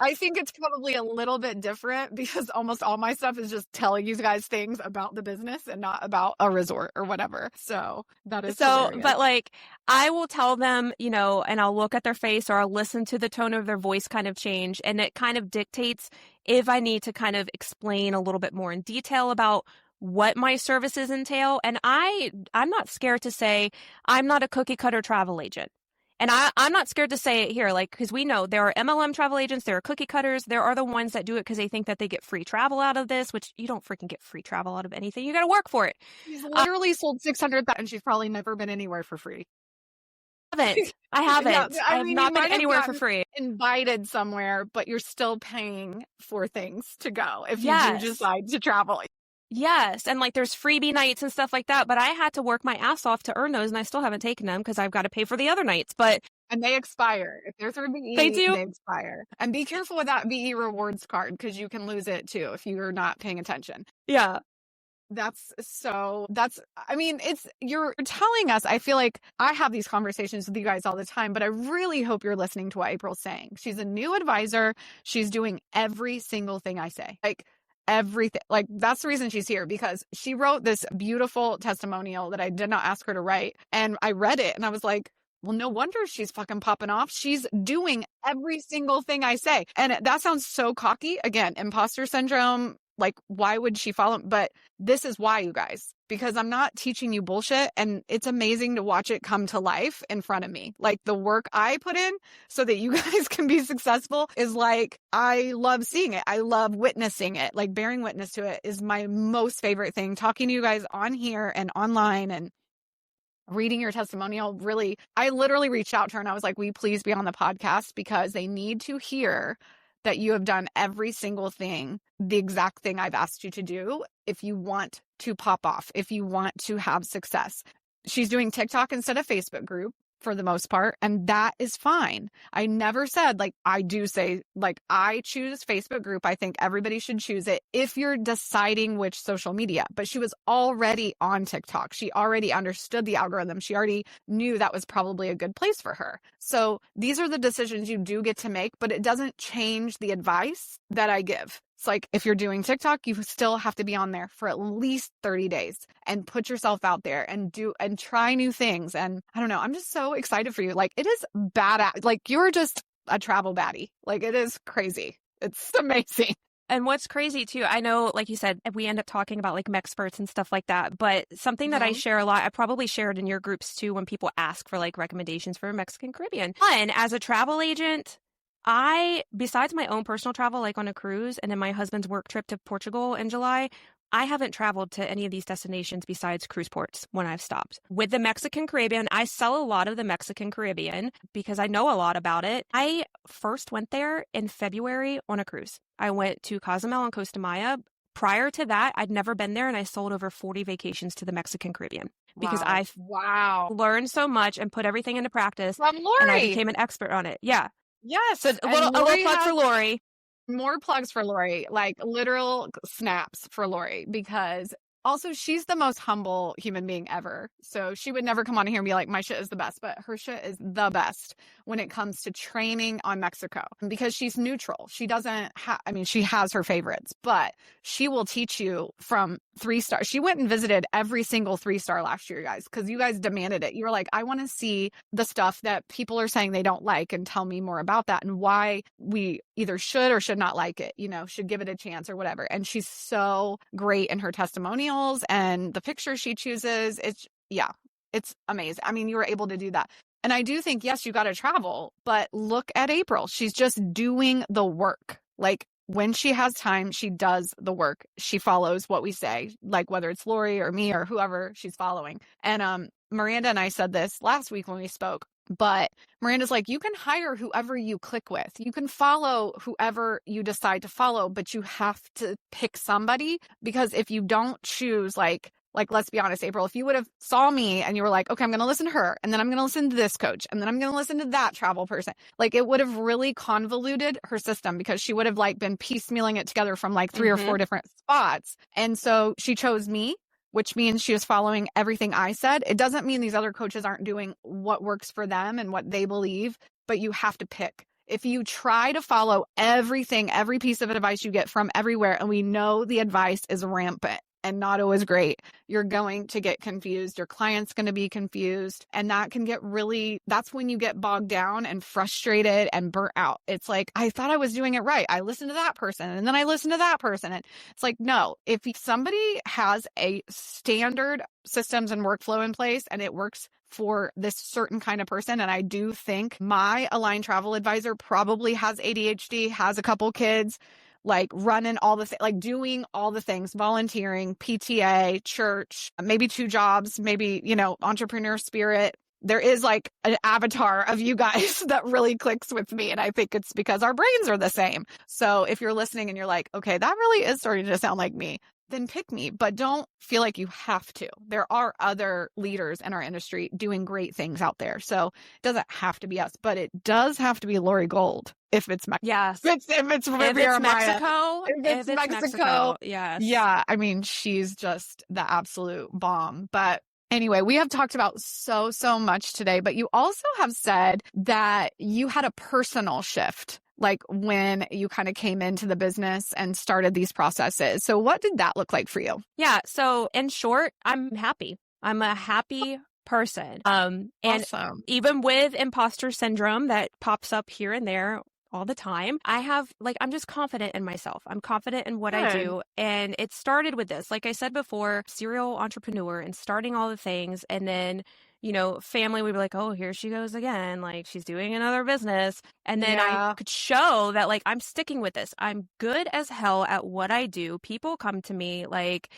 Speaker 1: I think it's probably a little bit different, because almost all my stuff is just telling you guys things about the business and not about a resort or whatever. So that is hilarious.
Speaker 2: But like I will tell them, and I'll look at their face, or I'll listen to the tone of their voice kind of change. And it kind of dictates if I need to kind of explain a little bit more in detail about what my services entail. And I'm not scared to say I'm not a cookie cutter travel agent. And I'm not scared to say it here, like, because we know there are MLM travel agents, there are cookie cutters, there are the ones that do it because they think that they get free travel out of this, which you don't freaking get free travel out of anything. You got to work for it.
Speaker 1: She's literally sold 600,000, and she's probably never been anywhere for free.
Speaker 2: I haven't.
Speaker 1: Yeah,
Speaker 2: I have not been anywhere for free.
Speaker 1: Invited somewhere, but you're still paying for things to go if you do decide to travel.
Speaker 2: Yes. And like there's freebie nights and stuff like that, but I had to work my ass off to earn those, and I still haven't taken them because I've got to pay for the other nights.
Speaker 1: And they expire. If they're through VE,
Speaker 2: they
Speaker 1: expire. And be careful with that VE rewards card, because you can lose it too if you're not paying attention.
Speaker 2: Yeah.
Speaker 1: You're telling us, I feel like I have these conversations with you guys all the time, but I really hope you're listening to what April's saying. She's a new advisor. She's doing every single thing I say. Like, everything. Like, that's the reason she's here, because she wrote this beautiful testimonial that I did not ask her to write. And I read it and I was like, well, no wonder she's fucking popping off. She's doing every single thing I say. And that sounds so cocky. Again, imposter syndrome. Like, why would she follow? But this is why, you guys, because I'm not teaching you bullshit. And it's amazing to watch it come to life in front of me. Like, the work I put in so that you guys can be successful is like, I love seeing it. I love witnessing it. Like, bearing witness to it is my most favorite thing. Talking to you guys on here and online and reading your testimonial. Really, I literally reached out to her and I was like, will you please be on the podcast? Because they need to hear that you have done every single thing, the exact thing I've asked you to do, if you want to pop off, if you want to have success. She's doing TikTok instead of Facebook group. for the most part. And that is fine. I never said, like, I do say, like, I choose Facebook group. I think everybody should choose it if you're deciding which social media. But she was already on TikTok. She already understood the algorithm. She already knew that was probably a good place for her. So these are the decisions you do get to make, but it doesn't change the advice that I give. It's like, if you're doing TikTok, you still have to be on there for at least 30 days and put yourself out there and try new things. And I don't know, I'm just so excited for you. Like, it is badass. Like, you're just a travel baddie. Like, it is crazy. It's amazing.
Speaker 2: And what's crazy too, I know, like you said, we end up talking about like Mexperts and stuff like that, but something that I share a lot, I probably shared in your groups too, when people ask for like recommendations for Mexican Caribbean. And as a travel agent, besides my own personal travel, like on a cruise, and then my husband's work trip to Portugal in July, I haven't traveled to any of these destinations besides cruise ports when I've stopped. With the Mexican Caribbean, I sell a lot of the Mexican Caribbean because I know a lot about it. I first went there in February on a cruise. I went to Cozumel and Costa Maya. Prior to that, I'd never been there, and I sold over 40 vacations to the Mexican Caribbean because I've learned so much and put everything into practice.
Speaker 1: From Lori.
Speaker 2: And I became an expert on it. Yeah.
Speaker 1: Yes.
Speaker 2: So a little plug for Lori.
Speaker 1: More plugs for Lori, like literal snaps for Lori, because also she's the most humble human being ever. So she would never come on here and be like, my shit is the best, but her shit is the best when it comes to training on Mexico, because she's neutral. She doesn't she has her favorites, but she will teach you from 3-star. She went and visited every single 3-star last year, guys, because you guys demanded it. You were like, I want to see the stuff that people are saying they don't like and tell me more about that and why we either should or should not like it, should give it a chance or whatever. And she's so great in her testimonials and the pictures she chooses. It's amazing. I mean, you were able to do that. And I do think, yes, you got to travel, but look at April. She's just doing the work. Like, when she has time, she does the work. She follows what we say, like whether it's Lori or me or whoever she's following. And Miranda and I said this last week when we spoke, but Miranda's like, you can hire whoever you click with. You can follow whoever you decide to follow, but you have to pick somebody, because if you don't choose, like, let's be honest, April, if you would have saw me and you were like, okay, I'm going to listen to her, and then I'm going to listen to this coach, and then I'm going to listen to that travel person, like, it would have really convoluted her system, because she would have like been piecemealing it together from like 3 or 4 different spots. And so she chose me, which means she was following everything I said. It doesn't mean these other coaches aren't doing what works for them and what they believe, but you have to pick. If you try to follow everything, every piece of advice you get from everywhere, and we know the advice is rampant and not always great, you're going to get confused. Your client's going to be confused. And that can get that's when you get bogged down and frustrated and burnt out. It's like, I thought I was doing it right. I listened to that person, and then I listened to that person. And it's like, no, if somebody has a standard systems and workflow in place and it works for this certain kind of person, and I do think my aligned travel advisor probably has ADHD, has a couple kids, like running all the like doing all the things, volunteering, PTA, church, maybe 2 jobs, maybe, entrepreneur spirit. There is like an avatar of you guys that really clicks with me. And I think it's because our brains are the same. So if you're listening and you're like, okay, that really is starting to sound like me, then pick me, but don't feel like you have to. There are other leaders in our industry doing great things out there. So it doesn't have to be us, but it does have to be Lori Gold if it's Mexico.
Speaker 2: Yes.
Speaker 1: If it's
Speaker 2: Mexico.
Speaker 1: If it's Mexico.
Speaker 2: Yes.
Speaker 1: Yeah. I mean, she's just the absolute bomb. But anyway, we have talked about so much today, but you also have said that you had a personal shift, like when you kind of came into the business and started these processes. So what did that look like for you?
Speaker 2: Yeah. So in short, I'm happy. I'm a happy person. And
Speaker 1: awesome.
Speaker 2: Even with imposter syndrome that pops up here and there all the time, I'm just confident in myself. I'm confident in what I do. And it started with this, like I said before, serial entrepreneur and starting all the things. And then, family would be like, oh, here she goes again. Like, she's doing another business. And then I could show that, like, I'm sticking with this. I'm good as hell at what I do. People come to me, like,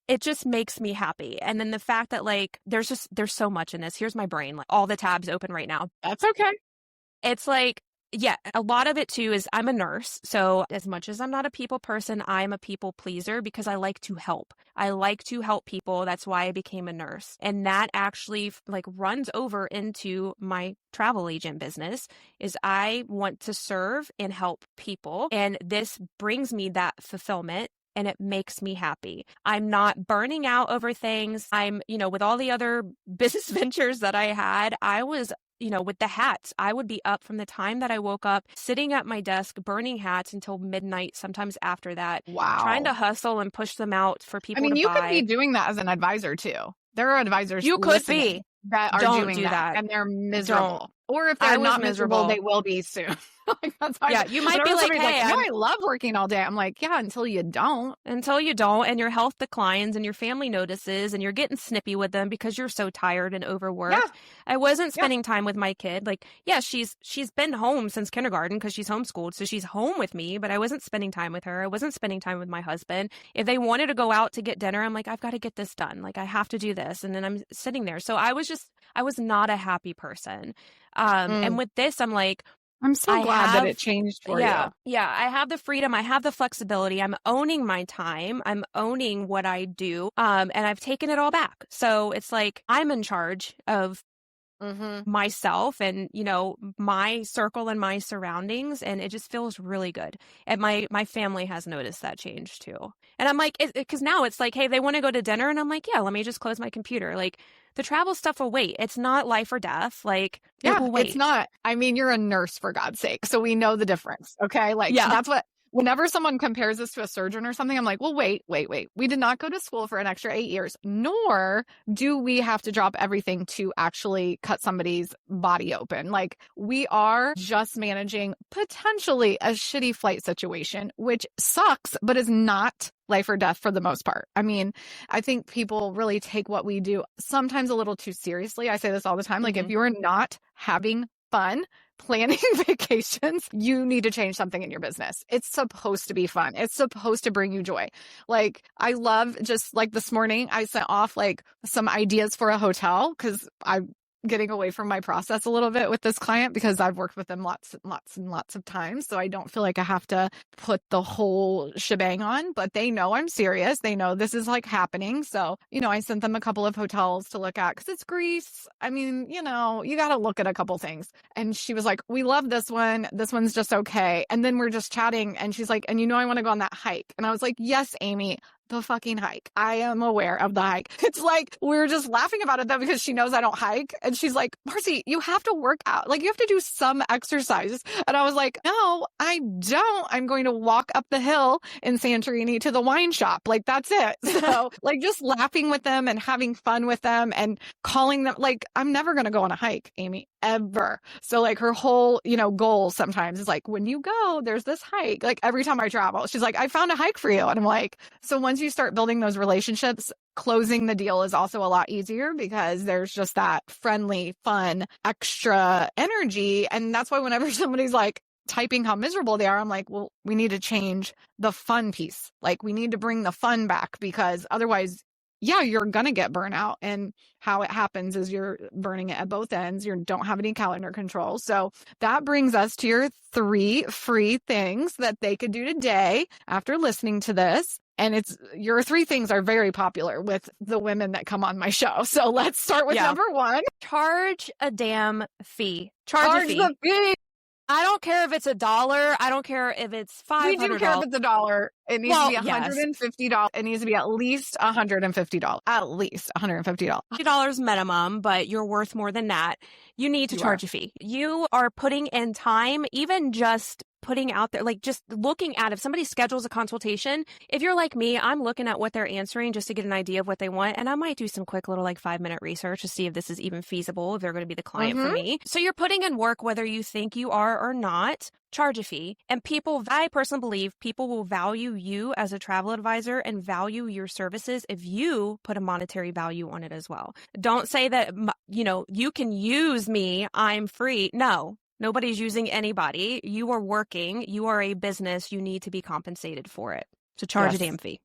Speaker 2: it just makes me happy. And then the fact that, like, there's so much in this. Here's my brain, like all the tabs open right now.
Speaker 1: That's okay.
Speaker 2: It's like, yeah, a lot of it too is I'm a nurse. So as much as I'm not a people person, I'm a people pleaser because I like to help. I like to help people. That's why I became a nurse. And that actually like runs over into my travel agent business is I want to serve and help people. And this brings me that fulfillment. And it makes me happy. I'm not burning out over things. I'm, with all the other business ventures that I had, I was, with the hats, I would be up from the time that I woke up, sitting at my desk, burning hats until midnight, sometimes after that.
Speaker 1: Wow.
Speaker 2: Trying to hustle and push them out for people to buy.
Speaker 1: You could be doing that as an advisor too. There are advisors
Speaker 2: you could be
Speaker 1: that are
Speaker 2: Don't
Speaker 1: doing
Speaker 2: do that.
Speaker 1: and they're miserable.
Speaker 2: Don't.
Speaker 1: Or if they're not miserable, they will be soon.
Speaker 2: You might be like, hey,
Speaker 1: I love working all day. I'm like, yeah, until you don't.
Speaker 2: Until you don't, and your health declines and your family notices and you're getting snippy with them because you're so tired and overworked.
Speaker 1: Yeah.
Speaker 2: I wasn't spending time with my kid. Like, yeah, she's been home since kindergarten because she's homeschooled. So she's home with me, but I wasn't spending time with her. I wasn't spending time with my husband. If they wanted to go out to get dinner, I'm like, I've got to get this done. Like, I have to do this. And then I'm sitting there. So I was not a happy person. And with this, I'm like,
Speaker 1: I'm so glad that it changed for you.
Speaker 2: Yeah, I have the freedom. I have the flexibility. I'm owning my time. I'm owning what I do. And I've taken it all back. So it's like I'm in charge of myself and, my circle and my surroundings. And it just feels really good. And my family has noticed that change too. And I'm like, because now it's like, hey, they want to go to dinner. And I'm like, yeah, let me just close my computer. Like, the travel stuff will wait. It's not life or death. Like, it will wait.
Speaker 1: It's not. You're a nurse, for God's sake. So we know the difference. Okay. That's what, whenever someone compares us to a surgeon or something, I'm like, well, wait. We did not go to school for an extra 8 years, nor do we have to drop everything to actually cut somebody's body open. Like, we are just managing potentially a shitty flight situation, which sucks, but is not life or death for the most part. I think people really take what we do sometimes a little too seriously. I say this all the time. Like, if you're not having fun planning vacations, you need to change something in your business. It's supposed to be fun. It's supposed to bring you joy. Like, I love just like this morning, I sent off like some ideas for a hotel because I'm getting away from my process a little bit with this client because I've worked with them lots and lots of times. So I don't feel like I have to put the whole shebang on, but they know I'm serious. They know this is like happening. So, I sent them a couple of hotels to look at because it's Greece. You got to look at a couple things. And she was like, we love this one. This one's just okay. And then we're just chatting and she's like, and I want to go on that hike. And I was like, yes, Amy, the fucking hike. I am aware of the hike. It's like, we're just laughing about it though, because she knows I don't hike. And she's like, Marcie, you have to work out. Like, you have to do some exercise. And I was like, no, I don't. I'm going to walk up the hill in Santorini to the wine shop. Like, that's it. So like, just laughing with them and having fun with them and calling them, like, I'm never going to go on a hike, Amy, ever. So like, her whole, goal sometimes is like, when you go, there's this hike. Like, every time I travel, she's like, I found a hike for you. And I'm like, so once you start building those relationships, closing the deal is also a lot easier because there's just that friendly, fun, extra energy. And that's why whenever somebody's like typing how miserable they are, I'm like, well, we need to change the fun piece. Like, we need to bring the fun back because otherwise, you're going to get burnout. And how it happens is you're burning it at both ends. You don't have any calendar control. So that brings us to your 3 free things that they could do today after listening to this. And your 3 things are very popular with the women that come on my show. So let's start with number 1.
Speaker 2: Charge a damn fee. Charge a fee.
Speaker 1: The fee.
Speaker 2: I don't care if it's $1. I don't care if it's $500.
Speaker 1: We do care if it's $1. It needs to be $150. It needs to be at least $150. At least $150.
Speaker 2: $50 minimum, but you're worth more than that. You need to charge a fee. You are putting in time, even just putting out there, like just looking at if somebody schedules a consultation, if you're like me, I'm looking at what they're answering just to get an idea of what they want. And I might do some quick little 5-minute research to see if this is even feasible, if they're going to be the client for me. So you're putting in work, whether you think you are or not. Charge a fee. And I personally believe people will value you as a travel advisor and value your services if you put a monetary value on it as well. Don't say that, you can use me, I'm free. No, nobody's using anybody. You are working. You are a business. You need to be compensated for it. So charge a damn fee.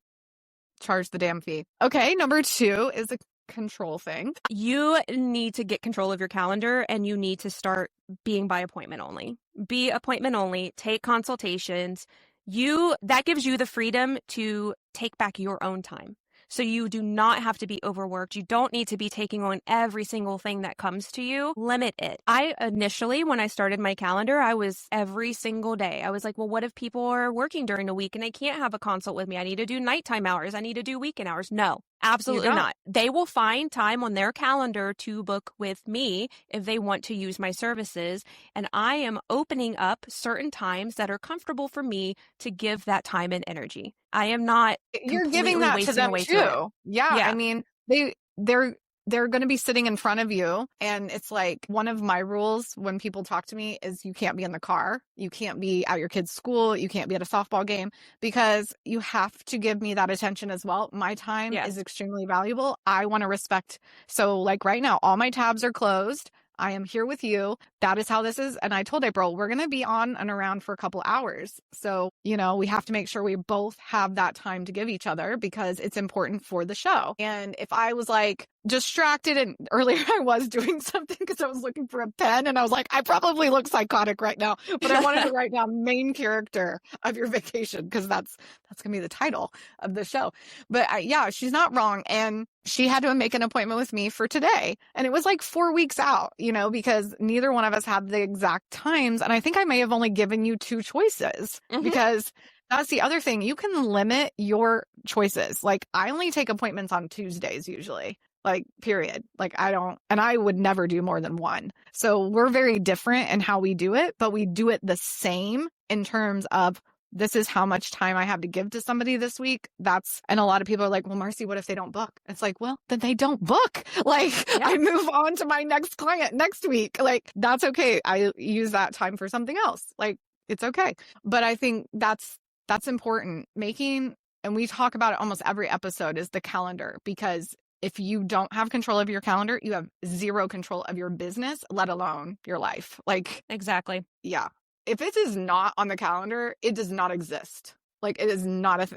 Speaker 1: Charge the damn fee. Okay. Number 2 is control thing.
Speaker 2: You need to get control of your calendar, and you need to start being by appointment only. Be appointment only, take consultations. That gives you the freedom to take back your own time. So you do not have to be overworked. You don't need to be taking on every single thing that comes to you. Limit it. I initially, when I started my calendar, I was every single day. I was like, well, what if people are working during the week and they can't have a consult with me? I need to do nighttime hours. I need to do weekend hours. No, absolutely not. They will find time on their calendar to book with me if they want to use my services. And I am opening up certain times that are comfortable for me to give that time and energy. I am not.
Speaker 1: You're giving that to them too. Yeah. I mean, they're going to be sitting in front of you. And it's like one of my rules when people talk to me is you can't be in the car. You can't be at your kid's school. You can't be at a softball game because you have to give me that attention as well. My time is extremely valuable. I want to respect. So like right now, all my tabs are closed. I am here with you. That is how this is. And I told April, we're going to be on and around for a couple hours. So, we have to make sure we both have that time to give each other because it's important for the show. And if I was like distracted, and earlier I was doing something because I was looking for a pen and I was like, I probably look psychotic right now, but I wanted to write down main character of your vacation because that's going to be the title of the show. But she's not wrong. And she had to make an appointment with me for today. And it was like 4 weeks out, because neither one of us had the exact times. And I think I may have only given you 2 choices because that's the other thing. You can limit your choices. Like I only take appointments on Tuesdays usually. Like, period. Like I would never do more than 1. So we're very different in how we do it, but we do it the same in terms of this is how much time I have to give to somebody this week. And a lot of people are like, well, Marcie, what if they don't book? It's like, well, then they don't book. Like I move on to my next client next week. Like that's okay. I use that time for something else. Like it's okay. But I think that's important. And we talk about it almost every episode is the calendar, because if you don't have control of your calendar, you have zero control of your business, let alone your life. Like,
Speaker 2: exactly.
Speaker 1: Yeah. If it is not on the calendar, it does not exist. Like it is not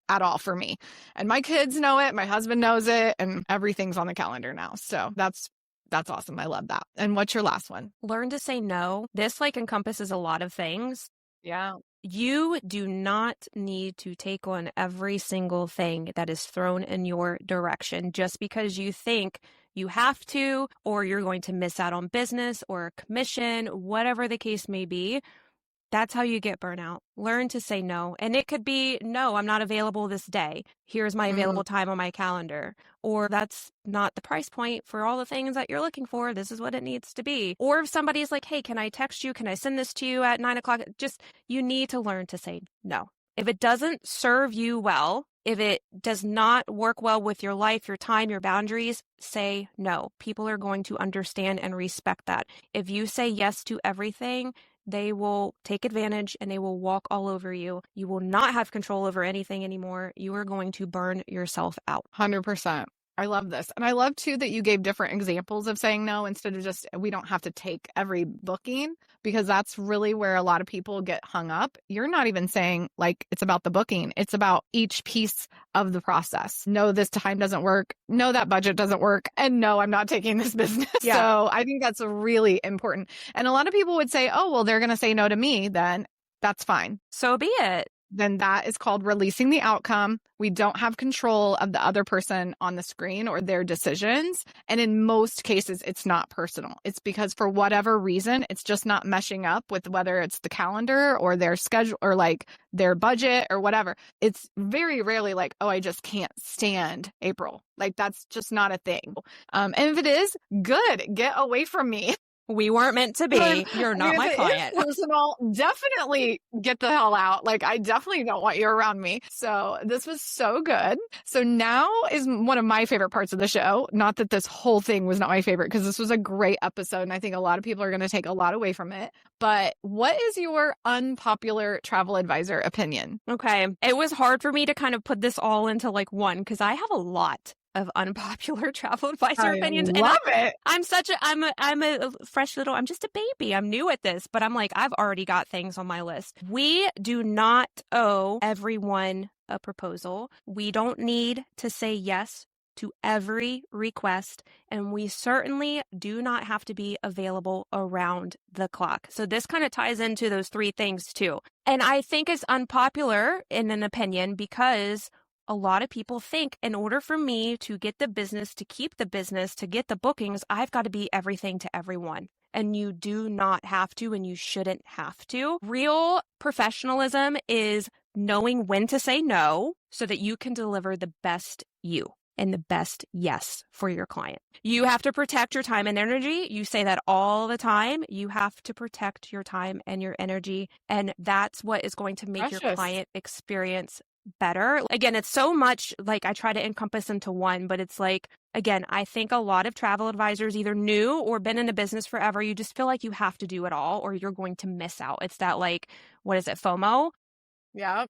Speaker 1: at all for me. And my kids know it. My husband knows it, and everything's on the calendar now. So that's awesome. I love that. And what's your last one?
Speaker 2: Learn to say no. This encompasses a lot of things.
Speaker 1: Yeah.
Speaker 2: You do not need to take on every single thing that is thrown in your direction just because you think you have to, or you're going to miss out on business or a commission, whatever the case may be. That's how you get burnout. Learn to say no. And it could be, no, I'm not available this day. Here's my available time on my calendar. Or that's not the price point for all the things that you're looking for. This is what it needs to be. Or if somebody's like, hey, can I text you? Can I send this to you at 9:00? You need to learn to say no. If it doesn't serve you well, if it does not work well with your life, your time, your boundaries, say no. People are going to understand and respect that. If you say yes to everything, they will take advantage and they will walk all over you. You will not have control over anything anymore. You are going to burn yourself out.
Speaker 1: 100%. I love this. And I love too that you gave different examples of saying no instead of just, we don't have to take every booking, because that's really where a lot of people get hung up. You're not even saying like it's about the booking. It's about each piece of the process. No, this time doesn't work. No, that budget doesn't work. And no, I'm not taking this business. Yeah. So I think that's really important. And a lot of people would say, oh, well, they're going to say no to me. Then that's fine.
Speaker 2: So be it.
Speaker 1: Then that is called releasing the outcome. We don't have control of the other person on the screen or their decisions. And in most cases, it's not personal. It's because for whatever reason, it's just not meshing up with whether it's the calendar or their schedule or like their budget or whatever. It's very rarely like, oh, I just can't stand April. Like that's just not a thing. And if it is, good, get away from me.
Speaker 2: We weren't meant to be. You're not my client.
Speaker 1: Personal, definitely get the hell out. Like, I definitely don't want you around me. So this was so good. So now is one of my favorite parts of the show. Not that this whole thing was not my favorite, because this was a great episode. And I think a lot of people are going to take a lot away from it. But what is your unpopular travel advisor opinion?
Speaker 2: Okay. It was hard for me to kind of put this all into like one, because I have a lot of unpopular travel advisor opinions.
Speaker 1: I love it.
Speaker 2: I'm a fresh little, I'm just a baby. I'm new at this, but I'm like, I've already got things on my list. We do not owe everyone a proposal. We don't need to say yes to every request, and we certainly do not have to be available around the clock. So this kind of ties into those three things too. And I think it's unpopular in an opinion because a lot of people think in order for me to get the business, to keep the business, to get the bookings, I've got to be everything to everyone. And you do not have to, and you shouldn't have to. Real professionalism is knowing when to say no so that you can deliver the best you and the best yes for your client. You have to protect your time and energy. You say that all the time. You have to protect your time and your energy. And that's what is going to make your client experience better. Again, it's so much like I try to encompass into one, but it's like, again, I think a lot of travel advisors either new or been in a business forever. You just feel like you have to do it all or you're going to miss out. It's that like, what is it? FOMO?
Speaker 1: Yeah.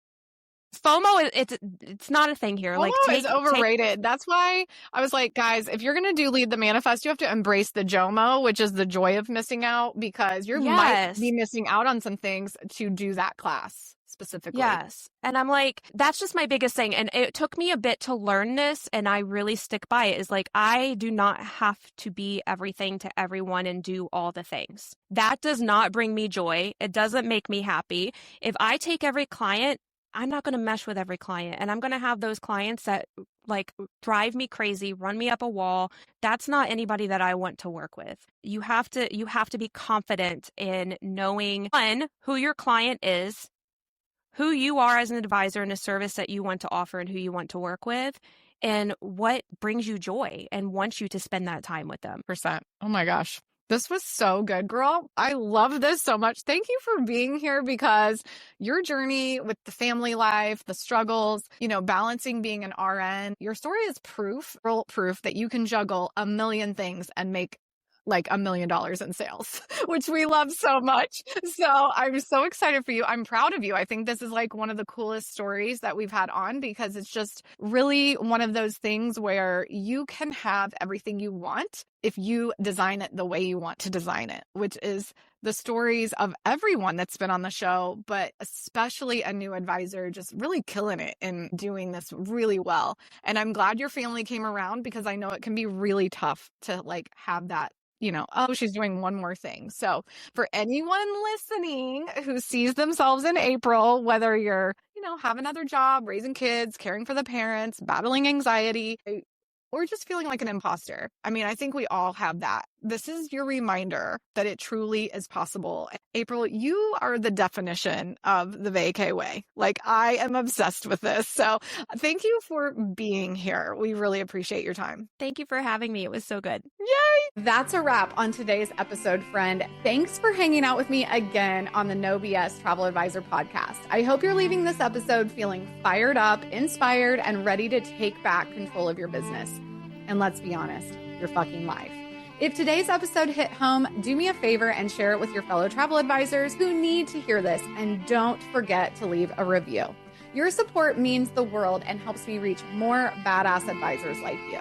Speaker 2: FOMO, it's not a thing here.
Speaker 1: FOMO is overrated. That's why I was like, guys, if you're going to do Lead the Manifest, you have to embrace the JOMO, which is the joy of missing out, because you might be missing out on some things to do that class specifically.
Speaker 2: Yes. And I'm like, that's just my biggest thing. And it took me a bit to learn this, and I really stick by it, is like, I do not have to be everything to everyone and do all the things. That does not bring me joy. It doesn't make me happy. If I take every client, I'm not going to mesh with every client, and I'm going to have those clients that like drive me crazy, run me up a wall. That's not anybody that I want to work with. You have to be confident in knowing, one, who your client is, who you are as an advisor in a service that you want to offer and who you want to work with, and what brings you joy and wants you to spend that time with them.
Speaker 1: Oh my gosh. This was so good, girl. I love this so much. Thank you for being here, because your journey with the family life, the struggles, balancing being an RN, your story is proof that you can juggle a million things and make like $1 million in sales, which we love so much. So I'm so excited for you. I'm proud of you. I think this is like one of the coolest stories that we've had on, because it's just really one of those things where you can have everything you want if you design it the way you want to design it, which is the stories of everyone that's been on the show, but especially a new advisor just really killing it and doing this really well. And I'm glad your family came around, because I know it can be really tough to like have that, oh, she's doing one more thing. So for anyone listening who sees themselves in April, whether you're, have another job, raising kids, caring for the parents, battling anxiety, or just feeling like an imposter. I mean, I think we all have that. This is your reminder that it truly is possible. April, you are the definition of the Vacay Way. Like, I am obsessed with this. So thank you for being here. We really appreciate your time.
Speaker 2: Thank you for having me. It was so good.
Speaker 1: Yay! That's a wrap on today's episode, friend. Thanks for hanging out with me again on the No BS Travel Advisor podcast. I hope you're leaving this episode feeling fired up, inspired, and ready to take back control of your business. And let's be honest, your fucking life. If today's episode hit home, do me a favor and share it with your fellow travel advisors who need to hear this. And don't forget to leave a review. Your support means the world and helps me reach more badass advisors like you.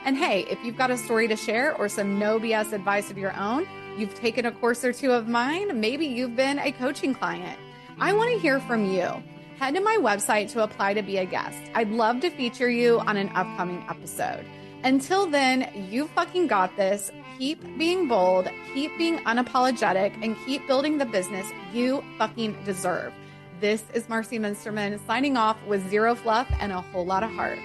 Speaker 1: And hey, if you've got a story to share or some no BS advice of your own, you've taken a course or two of mine, maybe you've been a coaching client, I want to hear from you. Head to my website to apply to be a guest. I'd love to feature you on an upcoming episode. Until then, you fucking got this. Keep being bold, keep being unapologetic, and keep building the business you fucking deserve. This is Marcie Muensterman signing off with zero fluff and a whole lot of heart.